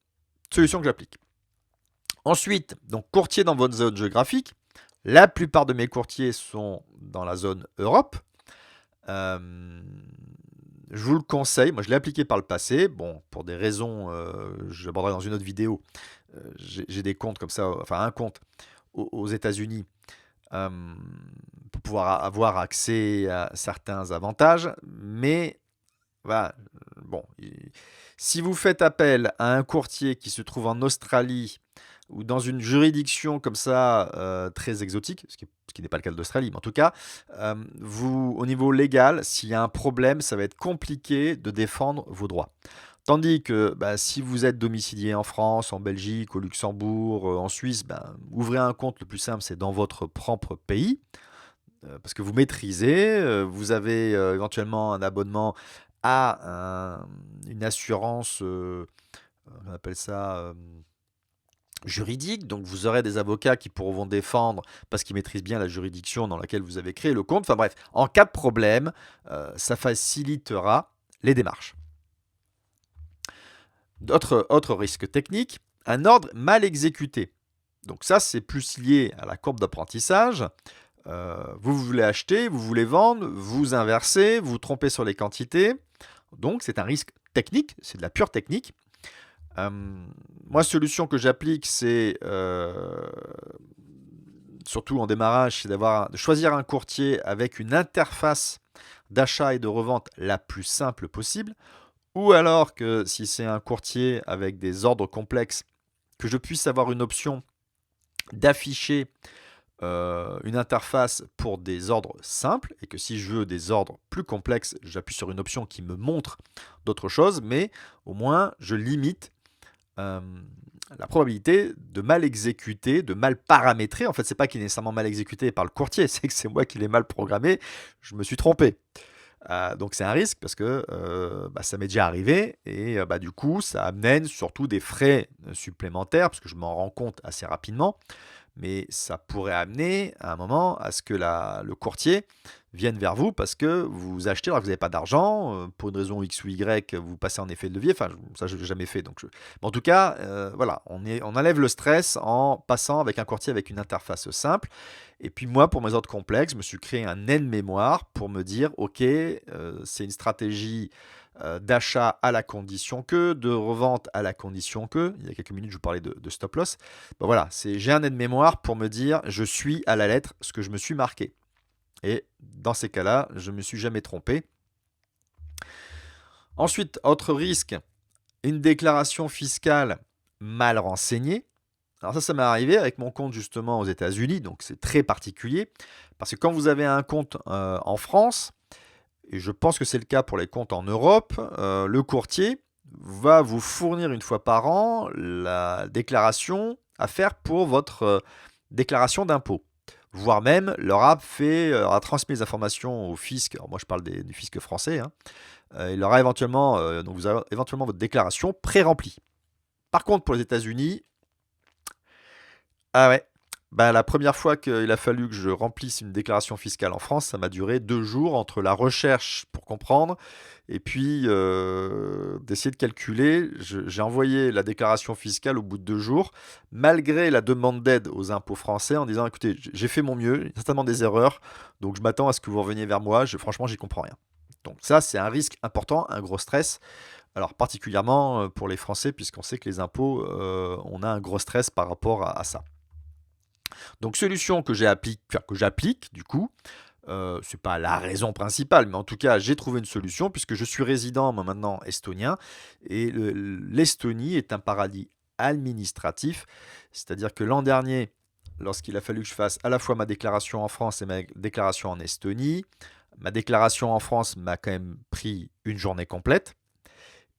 Speaker 1: solution que j'applique. Ensuite, donc courtier dans votre zone géographique. La plupart de mes courtiers sont dans la zone Europe. Je vous le conseille, moi je l'ai appliqué par le passé. Bon, pour des raisons, j'aborderai dans une autre vidéo. J'ai des comptes comme ça, enfin un compte aux États-Unis pour pouvoir avoir accès à certains avantages. Mais voilà, bon, si vous faites appel à un courtier qui se trouve en Australie ou dans une juridiction comme ça très exotique, ce qui n'est pas le cas d'Australie, mais en tout cas, au niveau légal, s'il y a un problème, ça va être compliqué de défendre vos droits. Tandis que si vous êtes domicilié en France, en Belgique, au Luxembourg, en Suisse, ouvrez un compte, le plus simple, c'est dans votre propre pays, parce que vous maîtrisez, vous avez éventuellement un abonnement à une assurance, on appelle ça juridique, donc vous aurez des avocats qui pourront vous défendre parce qu'ils maîtrisent bien la juridiction dans laquelle vous avez créé le compte. Enfin bref, en cas de problème, ça facilitera les démarches. Autre risque technique, un ordre mal exécuté. Donc ça, c'est plus lié à la courbe d'apprentissage. Vous voulez acheter, vous voulez vendre, vous inversez, vous vous trompez sur les quantités. Donc c'est un risque technique, c'est de la pure technique. Moi, solution que j'applique, c'est surtout en démarrage, c'est de choisir un courtier avec une interface d'achat et de revente la plus simple possible. Ou alors que si c'est un courtier avec des ordres complexes, que je puisse avoir une option d'afficher une interface pour des ordres simples et que si je veux des ordres plus complexes, j'appuie sur une option qui me montre d'autres choses, mais au moins je limite la probabilité de mal exécuter, de mal paramétrer. En fait, c'est pas qu'il est nécessairement mal exécuté par le courtier, c'est que c'est moi qui l'ai mal programmé, je me suis trompé. Donc c'est un risque parce que ça m'est déjà arrivé et du coup, ça amène surtout des frais supplémentaires parce que je m'en rends compte assez rapidement. Mais ça pourrait amener à un moment à ce que le courtier vienne vers vous parce que vous achetez alors que vous n'avez pas d'argent, pour une raison X ou Y, vous passez en effet de levier. Enfin, ça, je l'ai jamais fait. Mais en tout cas, voilà, on enlève le stress en passant avec un courtier avec une interface simple. Et puis moi, pour mes ordres complexes, je me suis créé un aide-mémoire pour me dire, OK, c'est une stratégie d'achat à la condition que, de revente à la condition que. Il y a quelques minutes, je vous parlais de stop loss. Ben voilà, j'ai un aide-mémoire pour me dire, je suis à la lettre ce que je me suis marqué. Et dans ces cas-là, je ne me suis jamais trompé. Ensuite, autre risque, une déclaration fiscale mal renseignée. Alors ça m'est arrivé avec mon compte justement aux États-Unis, donc c'est très particulier. Parce que quand vous avez un compte en France, et je pense que c'est le cas pour les comptes en Europe, le courtier va vous fournir une fois par an la déclaration à faire pour votre déclaration d'impôt. Voire même leur a transmis les informations au fisc. Alors moi je parle du fisc français. Il aura éventuellement, donc vous avez éventuellement votre déclaration pré-remplie. Par contre pour les États-Unis, ah ouais, la première fois qu'il a fallu que je remplisse une déclaration fiscale en France, ça m'a duré 2 jours entre la recherche pour comprendre et puis d'essayer de calculer. J'ai envoyé la déclaration fiscale au bout de 2 jours, malgré la demande d'aide aux impôts français en disant écoutez, j'ai fait mon mieux, il y a certainement des erreurs, donc je m'attends à ce que vous reveniez vers moi, franchement, j'y comprends rien. Donc ça, c'est un risque important, un gros stress. Alors particulièrement pour les Français, puisqu'on sait que les impôts, on a un gros stress par rapport à ça. Donc solution que j'applique du coup, c'est pas la raison principale, mais en tout cas j'ai trouvé une solution puisque je suis résident moi maintenant estonien et l'Estonie est un paradis administratif, c'est-à-dire que l'an dernier, lorsqu'il a fallu que je fasse à la fois ma déclaration en France et ma déclaration en Estonie, ma déclaration en France m'a quand même pris une journée complète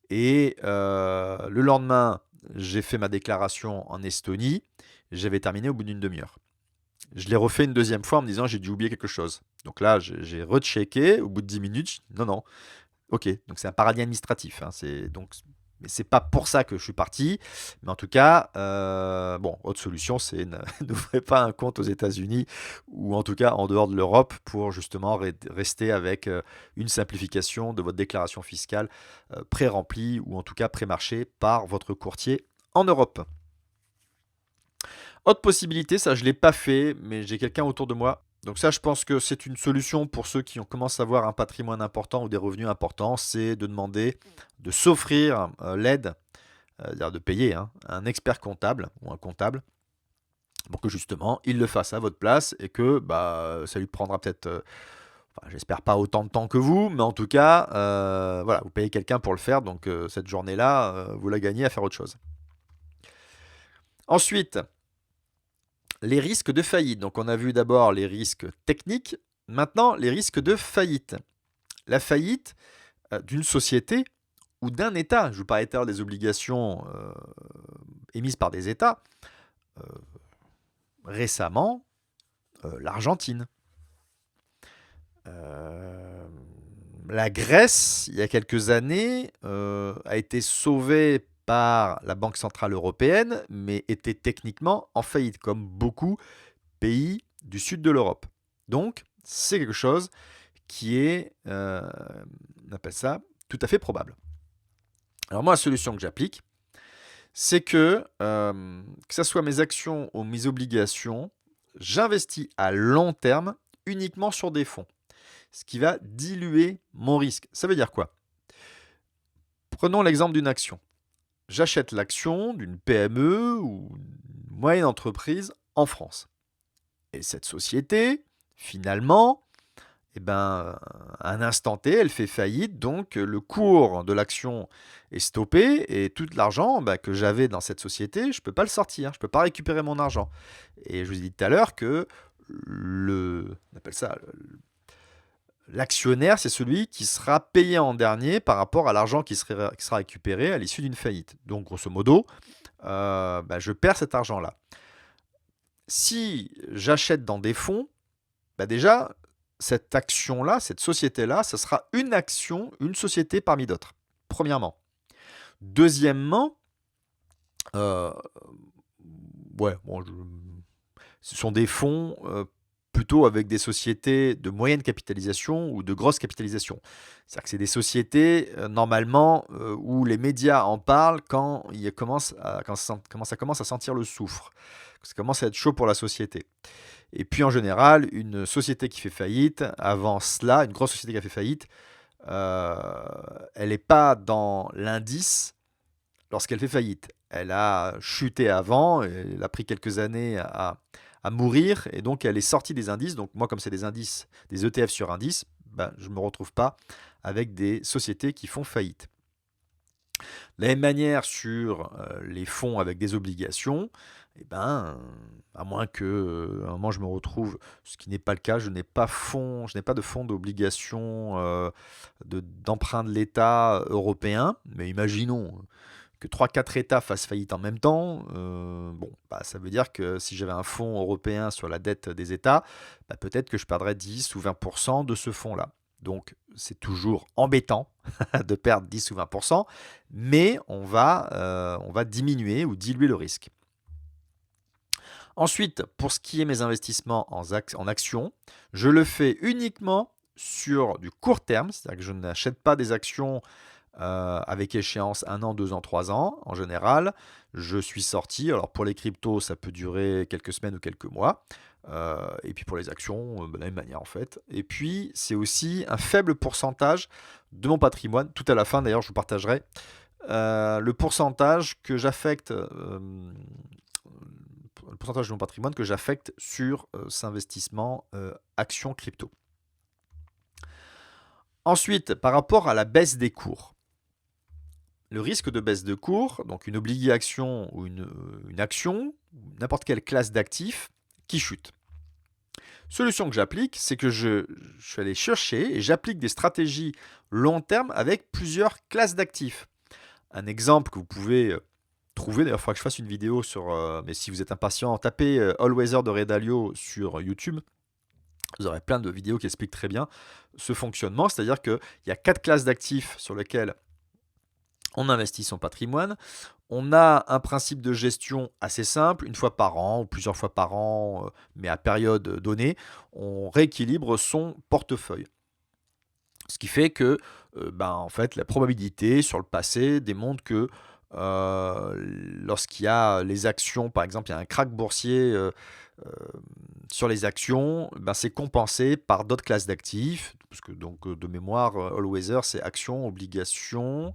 Speaker 1: et le lendemain j'ai fait ma déclaration en Estonie, j'avais terminé au bout d'une demi-heure. Je l'ai refait une deuxième fois en me disant j'ai dû oublier quelque chose. Donc là, j'ai rechecké au bout de 10 minutes. Non, non. Ok, donc c'est un paradis administratif. Mais c'est pas pour ça que je suis parti. Mais en tout cas, autre solution, c'est n'ouvrez pas un compte aux États-Unis ou en tout cas en dehors de l'Europe pour justement rester avec une simplification de votre déclaration fiscale pré-remplie ou en tout cas pré-marchée par votre courtier en Europe. Autre possibilité, ça je ne l'ai pas fait, mais j'ai quelqu'un autour de moi. Donc ça, je pense que c'est une solution pour ceux qui commencent à avoir un patrimoine important ou des revenus importants, c'est de demander de s'offrir l'aide, c'est-à-dire de payer un expert comptable ou un comptable pour que justement il le fasse à votre place et que ça lui prendra peut-être, j'espère pas autant de temps que vous, mais en tout cas, voilà, vous payez quelqu'un pour le faire, donc cette journée-là, vous la gagnez à faire autre chose. Ensuite, les risques de faillite. Donc on a vu d'abord les risques techniques, maintenant les risques de faillite. La faillite d'une société ou d'un État. Je vous parlais tout à l'heure des obligations émises par des États. Récemment, l'Argentine. La Grèce, il y a quelques années, a été sauvée par la Banque Centrale Européenne, mais était techniquement en faillite, comme beaucoup pays du sud de l'Europe. Donc, c'est quelque chose qui est, on appelle ça, tout à fait probable. Alors moi, la solution que j'applique, c'est que ce soit mes actions ou mes obligations, j'investis à long terme uniquement sur des fonds, ce qui va diluer mon risque. Ça veut dire quoi? Prenons l'exemple d'une action. J'achète l'action d'une PME ou d'une moyenne entreprise en France. Et cette société, finalement, à un instant T, elle fait faillite, donc le cours de l'action est stoppé et tout l'argent que j'avais dans cette société, je ne peux pas le sortir, je ne peux pas récupérer mon argent. Et je vous ai dit tout à l'heure que on appelle ça, l'actionnaire, c'est celui qui sera payé en dernier par rapport à l'argent qui sera récupéré à l'issue d'une faillite. Donc, grosso modo, je perds cet argent-là. Si j'achète dans des fonds, déjà, cette action-là, cette société-là, ça sera une action, une société parmi d'autres, premièrement. Deuxièmement, euh, ouais, bon, ce sont des fonds plutôt avec des sociétés de moyenne capitalisation ou de grosse capitalisation. C'est-à-dire que c'est des sociétés, normalement, où les médias en parlent quand ça commence à sentir le soufre, que ça commence à être chaud pour la société. Et puis en général, une société qui fait faillite, avant cela, une grosse société qui a fait faillite, euh, elle n'est pas dans l'indice lorsqu'elle fait faillite. Elle a chuté avant, elle a pris quelques années à mourir, et donc elle est sortie des indices. Donc moi, comme c'est des indices, des ETF sur indices, je ne me retrouve pas avec des sociétés qui font faillite. De la même manière sur les fonds avec des obligations, à moins que à un moment je me retrouve, ce qui n'est pas le cas, je n'ai pas de fonds d'obligation d'emprunt de l'État européen, mais imaginons que trois quatre États fassent faillite en même temps, ça veut dire que si j'avais un fonds européen sur la dette des États, peut-être que je perdrais 10 ou 20% de ce fonds-là. Donc c'est toujours embêtant de perdre 10 ou 20%, mais on va diminuer ou diluer le risque. Ensuite, pour ce qui est mes investissements en actions, je le fais uniquement sur du court terme, c'est-à-dire que je n'achète pas des actions avec échéance 1 an, 2 ans, 3 ans. En général, je suis sorti. Alors pour les cryptos, ça peut durer quelques semaines ou quelques mois. Et puis pour les actions, de la même manière en fait. Et puis c'est aussi un faible pourcentage de mon patrimoine. Tout à la fin d'ailleurs, je vous partagerai le pourcentage que j'affecte. Le pourcentage de mon patrimoine que j'affecte sur cet investissement actions crypto. Ensuite, par rapport à la baisse des cours, le risque de baisse de cours, donc une obligation ou une action, n'importe quelle classe d'actifs qui chute. Solution que j'applique, c'est que je suis allé chercher et j'applique des stratégies long terme avec plusieurs classes d'actifs. Un exemple que vous pouvez trouver, d'ailleurs il faudra que je fasse une vidéo sur, mais si vous êtes impatient, tapez All Weather de Ray Dalio sur YouTube. Vous aurez plein de vidéos qui expliquent très bien ce fonctionnement, c'est-à-dire qu'il y a 4 classes d'actifs sur lesquelles on investit son patrimoine. On a un principe de gestion assez simple, une fois par an ou plusieurs fois par an, mais à période donnée, on rééquilibre son portefeuille. Ce qui fait que en fait, la probabilité sur le passé démontre que lorsqu'il y a les actions, par exemple, il y a un krach boursier sur les actions, c'est compensé par d'autres classes d'actifs, parce que donc de mémoire, All Weather, c'est actions, obligations,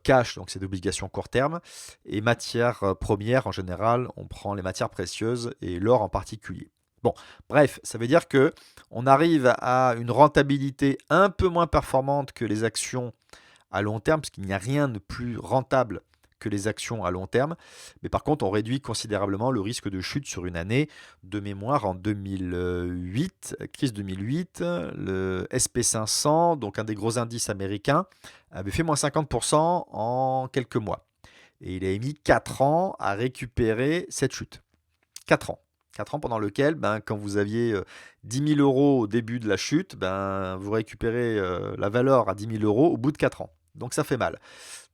Speaker 1: cash, donc c'est d'obligations court terme, et matières premières en général, on prend les matières précieuses et l'or en particulier. Bon, bref, ça veut dire que on arrive à une rentabilité un peu moins performante que les actions à long terme, parce qu'il n'y a rien de plus rentable que les actions à long terme. Mais par contre, on réduit considérablement le risque de chute sur une année. De mémoire, en 2008, crise 2008, le SP500, donc un des gros indices américains, avait fait moins 50% en quelques mois. Et il a mis 4 ans à récupérer cette chute. 4 ans. 4 ans pendant lequel, quand vous aviez 10 000 euros au début de la chute, vous récupérez la valeur à 10 000 euros au bout de 4 ans. Donc ça fait mal.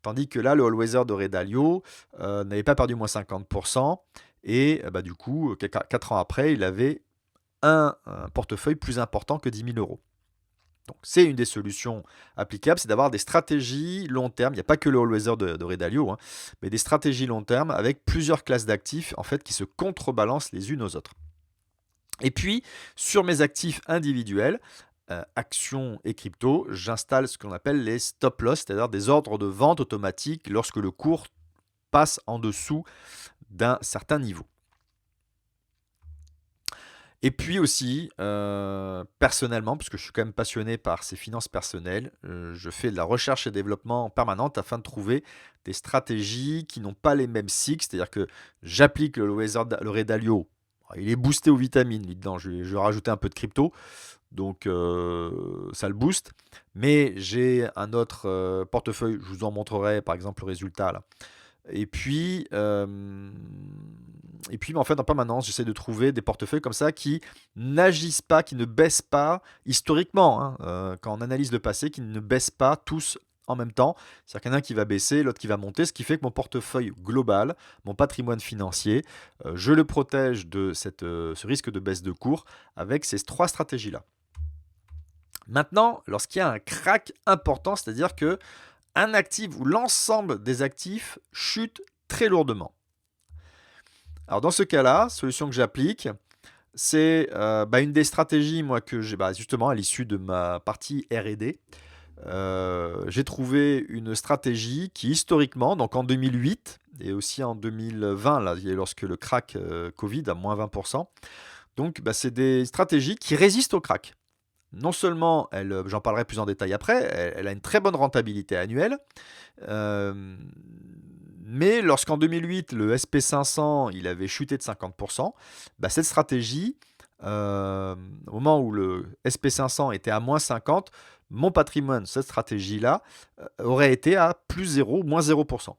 Speaker 1: Tandis que là, le All Weather de Ray Dalio n'avait pas perdu moins 50%. Et du coup, 4 ans après, il avait un portefeuille plus important que 10 000 euros. Donc c'est une des solutions applicables, c'est d'avoir des stratégies long terme. Il n'y a pas que le All Weather de Ray Dalio, mais des stratégies long terme avec plusieurs classes d'actifs en fait, qui se contrebalancent les unes aux autres. Et puis, sur mes actifs individuels, actions et crypto, j'installe ce qu'on appelle les stop loss, c'est-à-dire des ordres de vente automatiques lorsque le cours passe en dessous d'un certain niveau. Et puis aussi, personnellement, puisque je suis quand même passionné par ces finances personnelles, je fais de la recherche et développement permanente afin de trouver des stratégies qui n'ont pas les mêmes cycles. C'est-à-dire que j'applique le Ray Dalio. Il est boosté aux vitamines, lui, dedans. Je vais rajouter un peu de crypto. Donc ça le booste. Mais j'ai un autre portefeuille, je vous en montrerai par exemple le résultat là, Et puis, en fait, en permanence, j'essaie de trouver des portefeuilles comme ça qui n'agissent pas, qui ne baissent pas historiquement, hein, quand on analyse le passé, qui ne baissent pas tous en même temps. C'est-à-dire qu'il y en a un qui va baisser, l'autre qui va monter, ce qui fait que mon portefeuille global, mon patrimoine financier, je le protège de ce risque de baisse de cours avec ces trois stratégies-là. Maintenant, lorsqu'il y a un crack important, c'est-à-dire que un actif ou l'ensemble des actifs chute très lourdement. Alors dans ce cas-là, solution que j'applique, c'est une des stratégies moi que j'ai justement à l'issue de ma partie R&D. J'ai trouvé une stratégie qui historiquement, donc en 2008 et aussi en 2020, là, lorsque le crack Covid à moins 20%, donc c'est des stratégies qui résistent au crack. Non seulement, j'en parlerai plus en détail après, elle a une très bonne rentabilité annuelle, mais lorsqu'en 2008, le SP500 il avait chuté de 50%, cette stratégie, au moment où le SP500 était à moins 50, mon patrimoine, cette stratégie-là, aurait été à plus 0, moins 0%.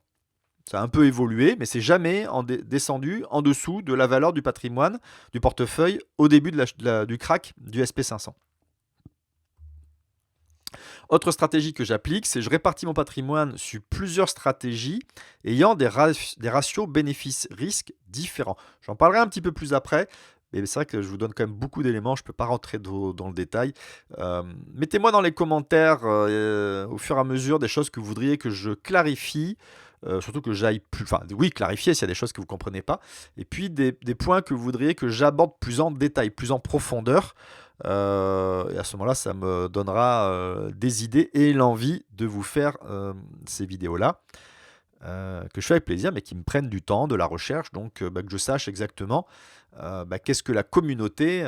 Speaker 1: Ça a un peu évolué, mais c'est jamais descendu en dessous de la valeur du patrimoine, du portefeuille, au début du crack du SP500. Autre stratégie que j'applique, c'est je répartis mon patrimoine sur plusieurs stratégies ayant des ratios bénéfices-risques différents. J'en parlerai un petit peu plus après, mais c'est vrai que je vous donne quand même beaucoup d'éléments, je ne peux pas rentrer dans le détail. Mettez-moi dans les commentaires au fur et à mesure des choses que vous voudriez que je clarifie. Surtout que j'aille plus, clarifier s'il y a des choses que vous ne comprenez pas, et puis des points que vous voudriez que j'aborde plus en détail, plus en profondeur. Et à ce moment-là, ça me donnera des idées et l'envie de vous faire ces vidéos-là, que je fais avec plaisir, mais qui me prennent du temps, de la recherche, donc que je sache exactement qu'est-ce que la communauté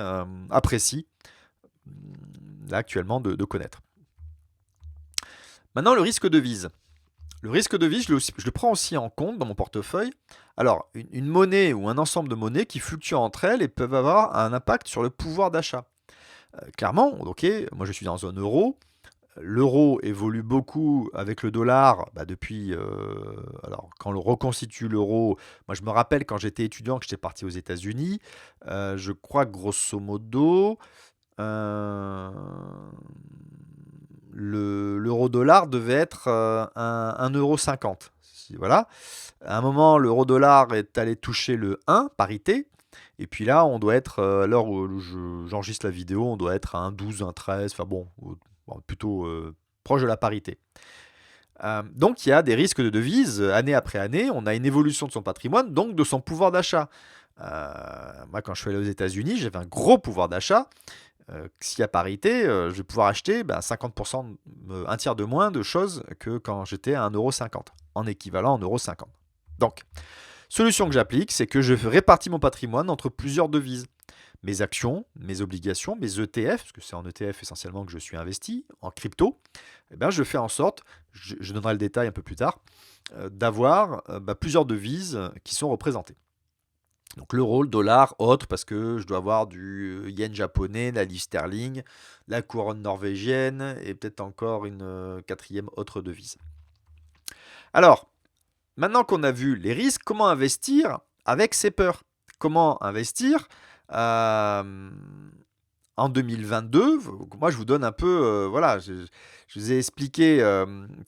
Speaker 1: apprécie là, actuellement de connaître. Maintenant, le risque de devise. Le risque de devise, je le prends aussi en compte dans mon portefeuille. Alors, une monnaie ou un ensemble de monnaies qui fluctuent entre elles et peuvent avoir un impact sur le pouvoir d'achat. Clairement, ok, moi je suis en zone euro. L'euro évolue beaucoup avec le dollar depuis. Alors, quand on reconstitue l'euro, moi je me rappelle quand j'étais étudiant que j'étais parti aux États-Unis. Je crois que grosso modo, l'euro-dollar devait être 1,50 €. Voilà. À un moment, l'euro-dollar est allé toucher le 1, parité. Et puis là, on doit être, à l'heure où j'enregistre la vidéo, on doit être à 1,12, 1,13, enfin bon, plutôt proche de la parité. Donc il y a des risques de devise année après année, on a une évolution de son patrimoine, donc de son pouvoir d'achat. Moi, quand je suis allé aux États-Unis, j'avais un gros pouvoir d'achat. Si à parité, je vais pouvoir acheter 50%, un tiers de moins de choses que quand j'étais à 1,50 €, en équivalent 1,50 €. Donc, solution que j'applique, c'est que je répartis mon patrimoine entre plusieurs devises. Mes actions, mes obligations, mes ETF, parce que c'est en ETF essentiellement que je suis investi, en crypto, je fais en sorte, je donnerai le détail un peu plus tard, d'avoir plusieurs devises qui sont représentées. Donc l'euro, le dollar, autre, parce que je dois avoir du yen japonais, la livre sterling, la couronne norvégienne et peut-être encore une quatrième autre devise. Alors, maintenant qu'on a vu les risques, comment investir avec ces peurs? Comment investir en 2022? Moi, je vous donne un peu, voilà, je vous ai expliqué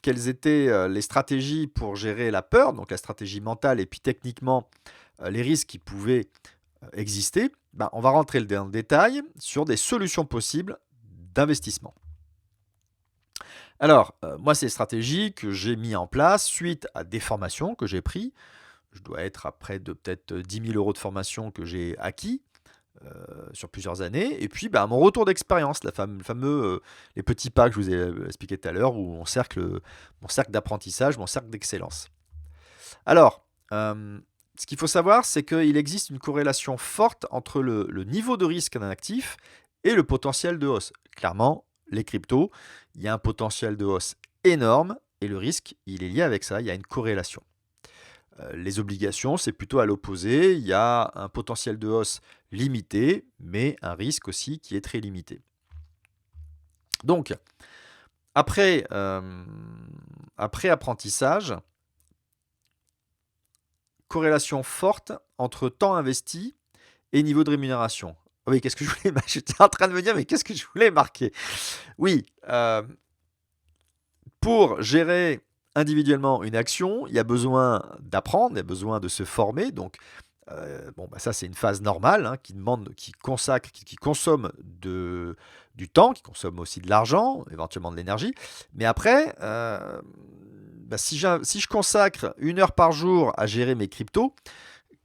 Speaker 1: quelles étaient les stratégies pour gérer la peur, donc la stratégie mentale et puis techniquement les risques qui pouvaient exister. On va rentrer dans le détail sur des solutions possibles d'investissement. Alors, moi, c'est des stratégies que j'ai mis en place suite à des formations que j'ai prises. Je dois être à près de peut-être 10 000 € de formation que j'ai acquis sur plusieurs années. Et puis, mon retour d'expérience, les petits pas que je vous ai expliqué tout à l'heure, ou mon cercle d'apprentissage, mon cercle d'excellence. Alors, ce qu'il faut savoir, c'est qu'il existe une corrélation forte entre le niveau de risque d'un actif et le potentiel de hausse. Clairement, les cryptos, il y a un potentiel de hausse énorme et le risque, il est lié avec ça, il y a une corrélation. Les obligations, c'est plutôt à l'opposé, il y a un potentiel de hausse limité, mais un risque aussi qui est très limité. Donc, après apprentissage, corrélation forte entre temps investi et niveau de rémunération. Oui, qu'est-ce que je voulais j'étais en train de me dire: «Mais qu'est-ce que je voulais marquer?» Oui, pour gérer individuellement une action, il y a besoin d'apprendre, il y a besoin de se former. Donc, bon, bah, ça, c'est une phase normale, hein, qui consacre, qui consomme du temps, qui consomme aussi de l'argent, éventuellement de l'énergie. Mais après, bah, si je consacre 1 heure par jour à gérer mes cryptos,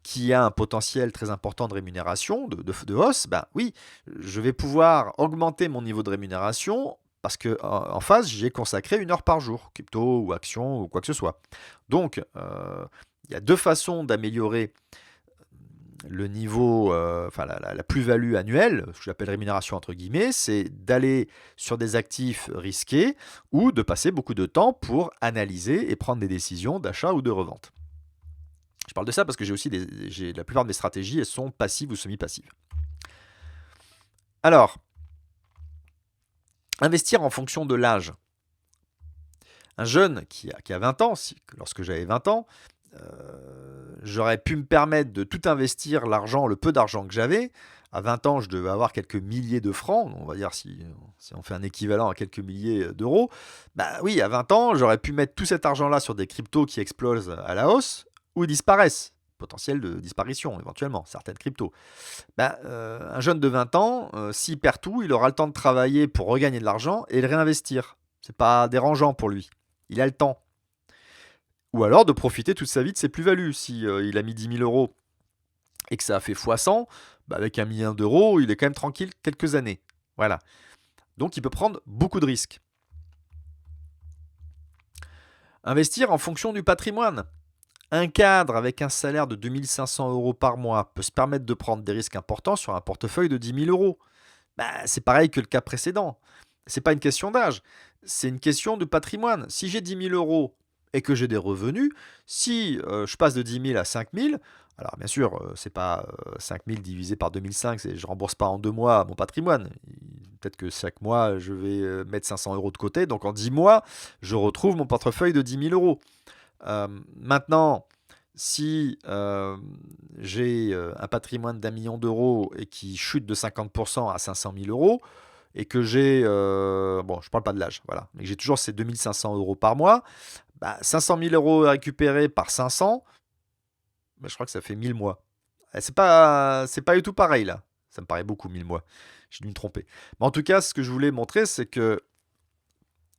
Speaker 1: qui a un potentiel très important de rémunération, de hausse, ben oui, je vais pouvoir augmenter mon niveau de rémunération parce que en face, j'ai consacré 1 heure par jour, crypto ou action ou quoi que ce soit. Donc, il y a deux façons d'améliorer le niveau, enfin la plus-value annuelle, ce que j'appelle rémunération entre guillemets, c'est d'aller sur des actifs risqués ou de passer beaucoup de temps pour analyser et prendre des décisions d'achat ou de revente. Je parle de ça parce que la plupart de mes stratégies, elles sont passives ou semi-passives. Alors, investir en fonction de l'âge. Un jeune qui a 20 ans, lorsque j'avais 20 ans, j'aurais pu me permettre de tout investir le peu d'argent que j'avais. À 20 ans, je devais avoir quelques milliers de francs, on va dire si on fait un équivalent à quelques milliers d'euros. Bah oui, à 20 ans, j'aurais pu mettre tout cet argent-là sur des cryptos qui explosent à la hausse ou disparaissent. Potentiel de disparition éventuellement, certaines cryptos. Bah, un jeune de 20 ans, s'il perd tout, il aura le temps de travailler pour regagner de l'argent et le réinvestir. C'est pas dérangeant pour lui. Il a le temps. Ou alors de profiter toute sa vie de ses plus-values. Si il a mis 10 000 euros et que ça a fait x100, bah avec 1 million d'euros, il est quand même tranquille quelques années. Voilà. Donc il peut prendre beaucoup de risques. Investir en fonction du patrimoine. Un cadre avec un salaire de 2 500 euros par mois peut se permettre de prendre des risques importants sur un portefeuille de 10 000 euros. Bah, c'est pareil que le cas précédent. C'est pas une question d'âge, c'est une question de patrimoine. Si j'ai 10 000 euros et que j'ai des revenus, si je passe de 10 000 à 5 000, alors bien sûr, c'est pas 5 000 divisé par 2005, je rembourse pas en 2 mois mon patrimoine. Peut-être que chaque mois, je vais mettre 500 euros de côté, donc en 10 mois, je retrouve mon portefeuille de 10 000 euros. Maintenant, si j'ai un patrimoine d'1 million d'euros et qui chute de 50% à 500 000 euros, et que j'ai, bon, je parle pas de l'âge, voilà, mais que j'ai toujours ces 2 500 euros par mois, bah, 500 000 euros récupérés par 500, bah, je crois que ça fait 1000 mois. C'est pas du tout pareil là. Ça me paraît beaucoup, 1000 mois. J'ai dû me tromper. Mais en tout cas, ce que je voulais montrer, c'est que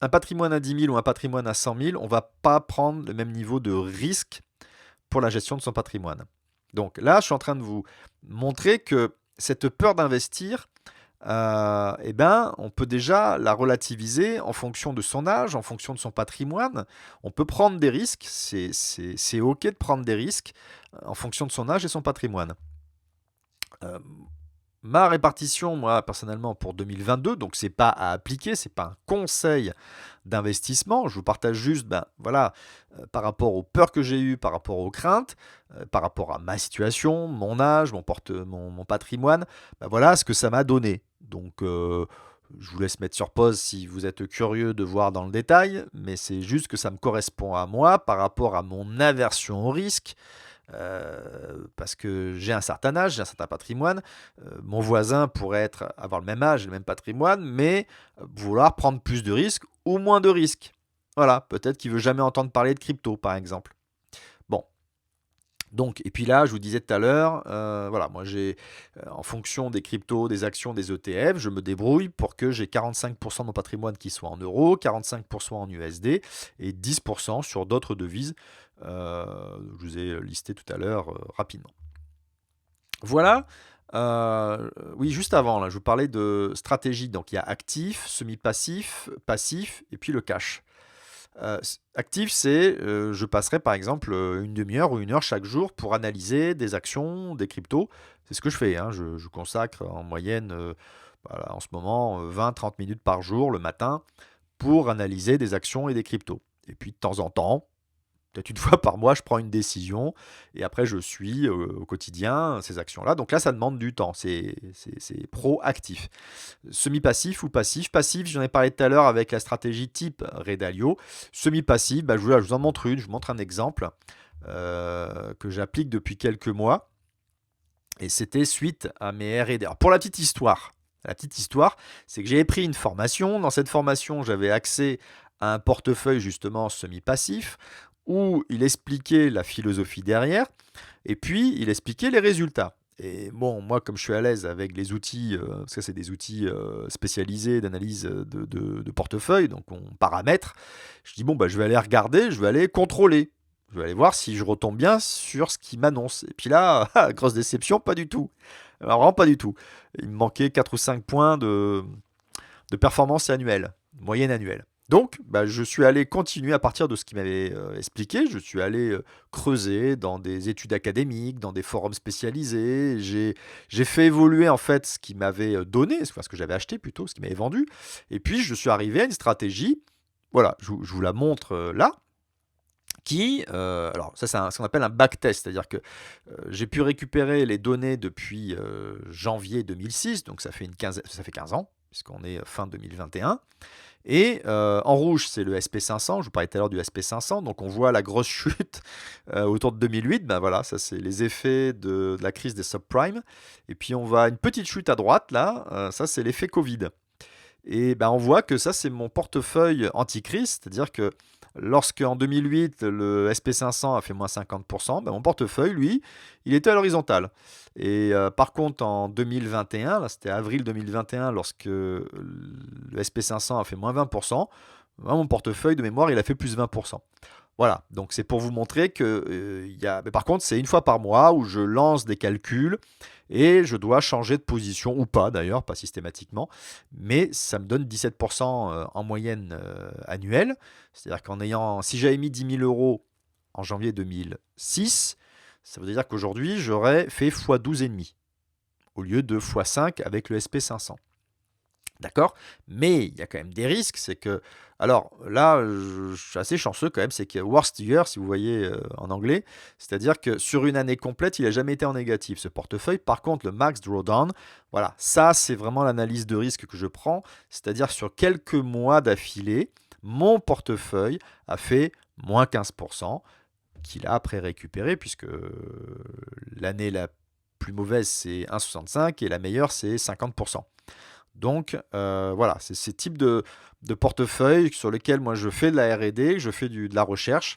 Speaker 1: un patrimoine à 10 000 ou un patrimoine à 100 000, on va pas prendre le même niveau de risque pour la gestion de son patrimoine. Donc là, je suis en train de vous montrer que cette peur d'investir, eh ben, on peut déjà la relativiser en fonction de son âge, en fonction de son patrimoine. On peut prendre des risques, c'est OK de prendre des risques en fonction de son âge et son patrimoine. Ma répartition, moi, personnellement, pour 2022, donc c'est pas à appliquer, c'est pas un conseil d'investissement. Je vous partage juste, ben voilà, par rapport aux peurs que j'ai eues, par rapport aux craintes, par rapport à ma situation, mon âge, mon patrimoine, ben voilà ce que ça m'a donné. Donc, je vous laisse mettre sur pause si vous êtes curieux de voir dans le détail, mais c'est juste que ça me correspond à moi par rapport à mon aversion au risque. Parce que j'ai un certain âge, j'ai un certain patrimoine. Mon voisin pourrait avoir le même âge, le même patrimoine, mais vouloir prendre plus de risques ou moins de risques. Voilà, peut-être qu'il veut jamais entendre parler de crypto, par exemple. Bon, donc, et puis là, je vous disais tout à l'heure, voilà, moi j'ai, en fonction des cryptos, des actions, des ETF, je me débrouille pour que j'ai 45% de mon patrimoine qui soit en euros, 45% en USD et 10% sur d'autres devises. Je vous ai listé tout à l'heure rapidement. Voilà. Oui, juste avant, là, je vous parlais de stratégie. Donc, il y a actif, semi-passif, passif et puis le cash. Actif, c'est je passerai par exemple une demi-heure ou 1 heure chaque jour pour analyser des actions, des cryptos. C'est ce que je fais, hein. Je consacre en moyenne, voilà, en ce moment, 20-30 minutes par jour le matin pour analyser des actions et des cryptos. Et puis de temps en temps, peut-être 1 fois par mois, je prends une décision et après je suis au quotidien ces actions-là. Donc là, ça demande du temps, c'est proactif. Semi-passif ou passif. Passif, j'en ai parlé tout à l'heure avec la stratégie type Redalio. Semi-passif, bah, je vous en montre une, je vous montre un exemple. que j'applique depuis quelques mois. Et c'était suite à mes R&D. Alors, pour la petite histoire, c'est que j'avais pris une formation. Dans cette formation, j'avais accès à un portefeuille justement semi-passif où il expliquait la philosophie derrière et puis il expliquait les résultats. Et bon, moi, comme je suis à l'aise avec les outils, parce que c'est des outils spécialisés d'analyse de portefeuille, donc on paramètre, je dis bon, bah, je vais aller regarder, je vais aller contrôler. Je vais aller voir si je retombe bien sur ce qui m'annonce. Et puis là, grosse déception, pas du tout. Alors, vraiment pas du tout. Il me manquait 4 ou 5 points de performance annuelle, moyenne annuelle. Donc, bah, je suis allé continuer à partir de ce qu'il m'avait expliqué. Je suis allé creuser dans des études académiques, dans des forums spécialisés. J'ai fait évoluer en fait ce qu'il m'avait donné, enfin, ce que j'avais acheté plutôt, ce qu'il m'avait vendu. Et puis, je suis arrivé à une stratégie. Voilà, je vous la montre là alors ça c'est ce qu'on appelle un backtest, c'est-à-dire que j'ai pu récupérer les données depuis janvier 2006, donc ça fait 15 ans, puisqu'on est fin 2021. Et en rouge, c'est le SP500, je vous parlais tout à l'heure du SP500, donc on voit la grosse chute autour de 2008, ben voilà, ça c'est les effets de la crise des subprimes. Et puis on voit une petite chute à droite, là, ça c'est l'effet Covid. Et ben, on voit que ça, c'est mon portefeuille anti-crise, c'est-à-dire que lorsque en 2008, le SP500 a fait moins 50%, ben, mon portefeuille, lui, il était à l'horizontale. Et par contre, en 2021, là, c'était avril 2021, lorsque le SP500 a fait moins 20%, ben, mon portefeuille de mémoire, il a fait plus 20%. Voilà, donc c'est pour vous montrer que mais par contre, c'est une fois par mois où je lance des calculs et je dois changer de position ou pas d'ailleurs, pas systématiquement, mais ça me donne 17% en moyenne annuelle. C'est-à-dire si j'avais mis 10 000 euros en janvier 2006, ça veut dire qu'aujourd'hui j'aurais fait x12,5 au lieu de x5 avec le SP500. D'accord? Mais il y a quand même des risques, c'est que, alors là, je suis assez chanceux quand même, c'est que worst year, si vous voyez en anglais, c'est-à-dire que sur une année complète, il n'a jamais été en négatif, ce portefeuille. Par contre, le max drawdown, voilà, ça c'est vraiment l'analyse de risque que je prends, c'est-à-dire sur quelques mois d'affilée, mon portefeuille a fait moins 15%, qu'il a après récupéré, puisque l'année la plus mauvaise c'est 1,65 et la meilleure c'est 50%. Donc voilà, c'est ces types de portefeuilles sur lesquels moi je fais de la R&D, je fais de la recherche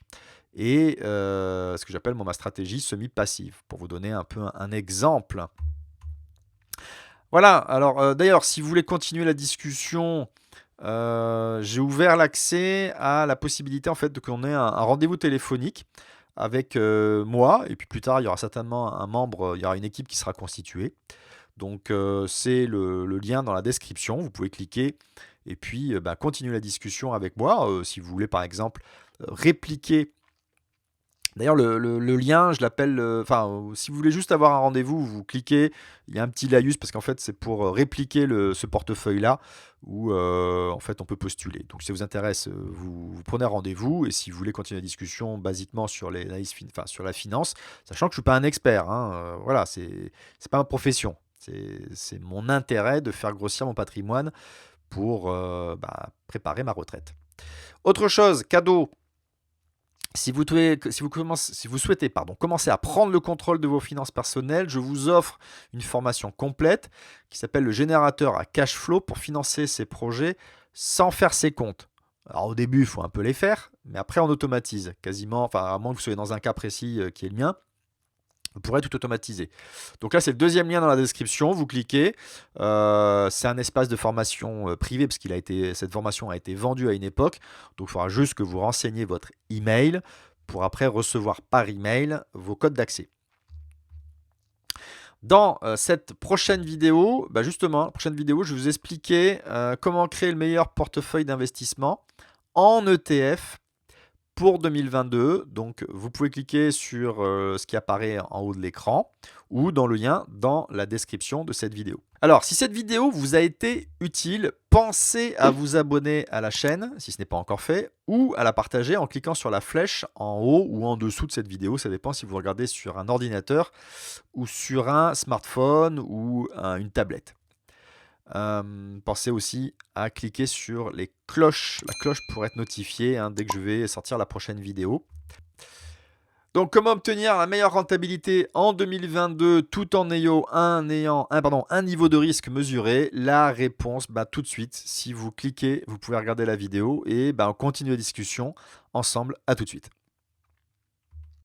Speaker 1: et ce que j'appelle ma stratégie semi-passive, pour vous donner un peu un exemple. Voilà, alors d'ailleurs, si vous voulez continuer la discussion, j'ai ouvert l'accès à la possibilité en fait qu'on ait un rendez-vous téléphonique avec moi, et puis plus tard, il y aura certainement un membre, il y aura une équipe qui sera constituée. Donc c'est le lien dans la description, vous pouvez cliquer et puis continuer la discussion avec moi. Si vous voulez par exemple répliquer. D'ailleurs le lien, je l'appelle, si vous voulez juste avoir un rendez-vous, vous cliquez, il y a un petit laïus parce qu'en fait c'est pour répliquer ce portefeuille-là où en fait on peut postuler. Donc si ça vous intéresse, vous prenez rendez-vous et si vous voulez continuer la discussion basiquement sur sur la finance, sachant que je ne suis pas un expert, hein, voilà, c'est pas ma profession. C'est mon intérêt de faire grossir mon patrimoine pour préparer ma retraite. Autre chose, cadeau. Si vous souhaitez commencer à prendre le contrôle de vos finances personnelles, je vous offre une formation complète qui s'appelle le générateur à cash flow pour financer ses projets sans faire ses comptes. Alors au début, il faut un peu les faire, mais après on automatise quasiment, à moins que vous soyez dans un cas précis qui est le mien. Vous pourrez tout automatiser. Donc là, c'est le deuxième lien dans la description. Vous cliquez. C'est un espace de formation privé parce cette formation a été vendue à une époque. Donc il faudra juste que vous renseigniez votre email pour après recevoir par email vos codes d'accès. Dans cette prochaine vidéo, justement, je vais vous expliquer comment créer le meilleur portefeuille d'investissement en ETF pour 2022. Donc vous pouvez cliquer sur ce qui apparaît en haut de l'écran ou dans le lien dans la description de cette vidéo. Alors si cette vidéo vous a été utile, pensez à vous abonner à la chaîne si ce n'est pas encore fait ou à la partager en cliquant sur la flèche en haut ou en dessous de cette vidéo. Ça dépend si vous regardez sur un ordinateur ou sur un smartphone ou une tablette. Pensez aussi à cliquer sur la cloche pour être notifié dès que je vais sortir la prochaine vidéo. Donc, comment obtenir la meilleure rentabilité en 2022 tout en ayant un niveau de risque mesuré? La réponse, bah, tout de suite. Si vous cliquez, vous pouvez regarder la vidéo et bah, on continue la discussion ensemble. À tout de suite.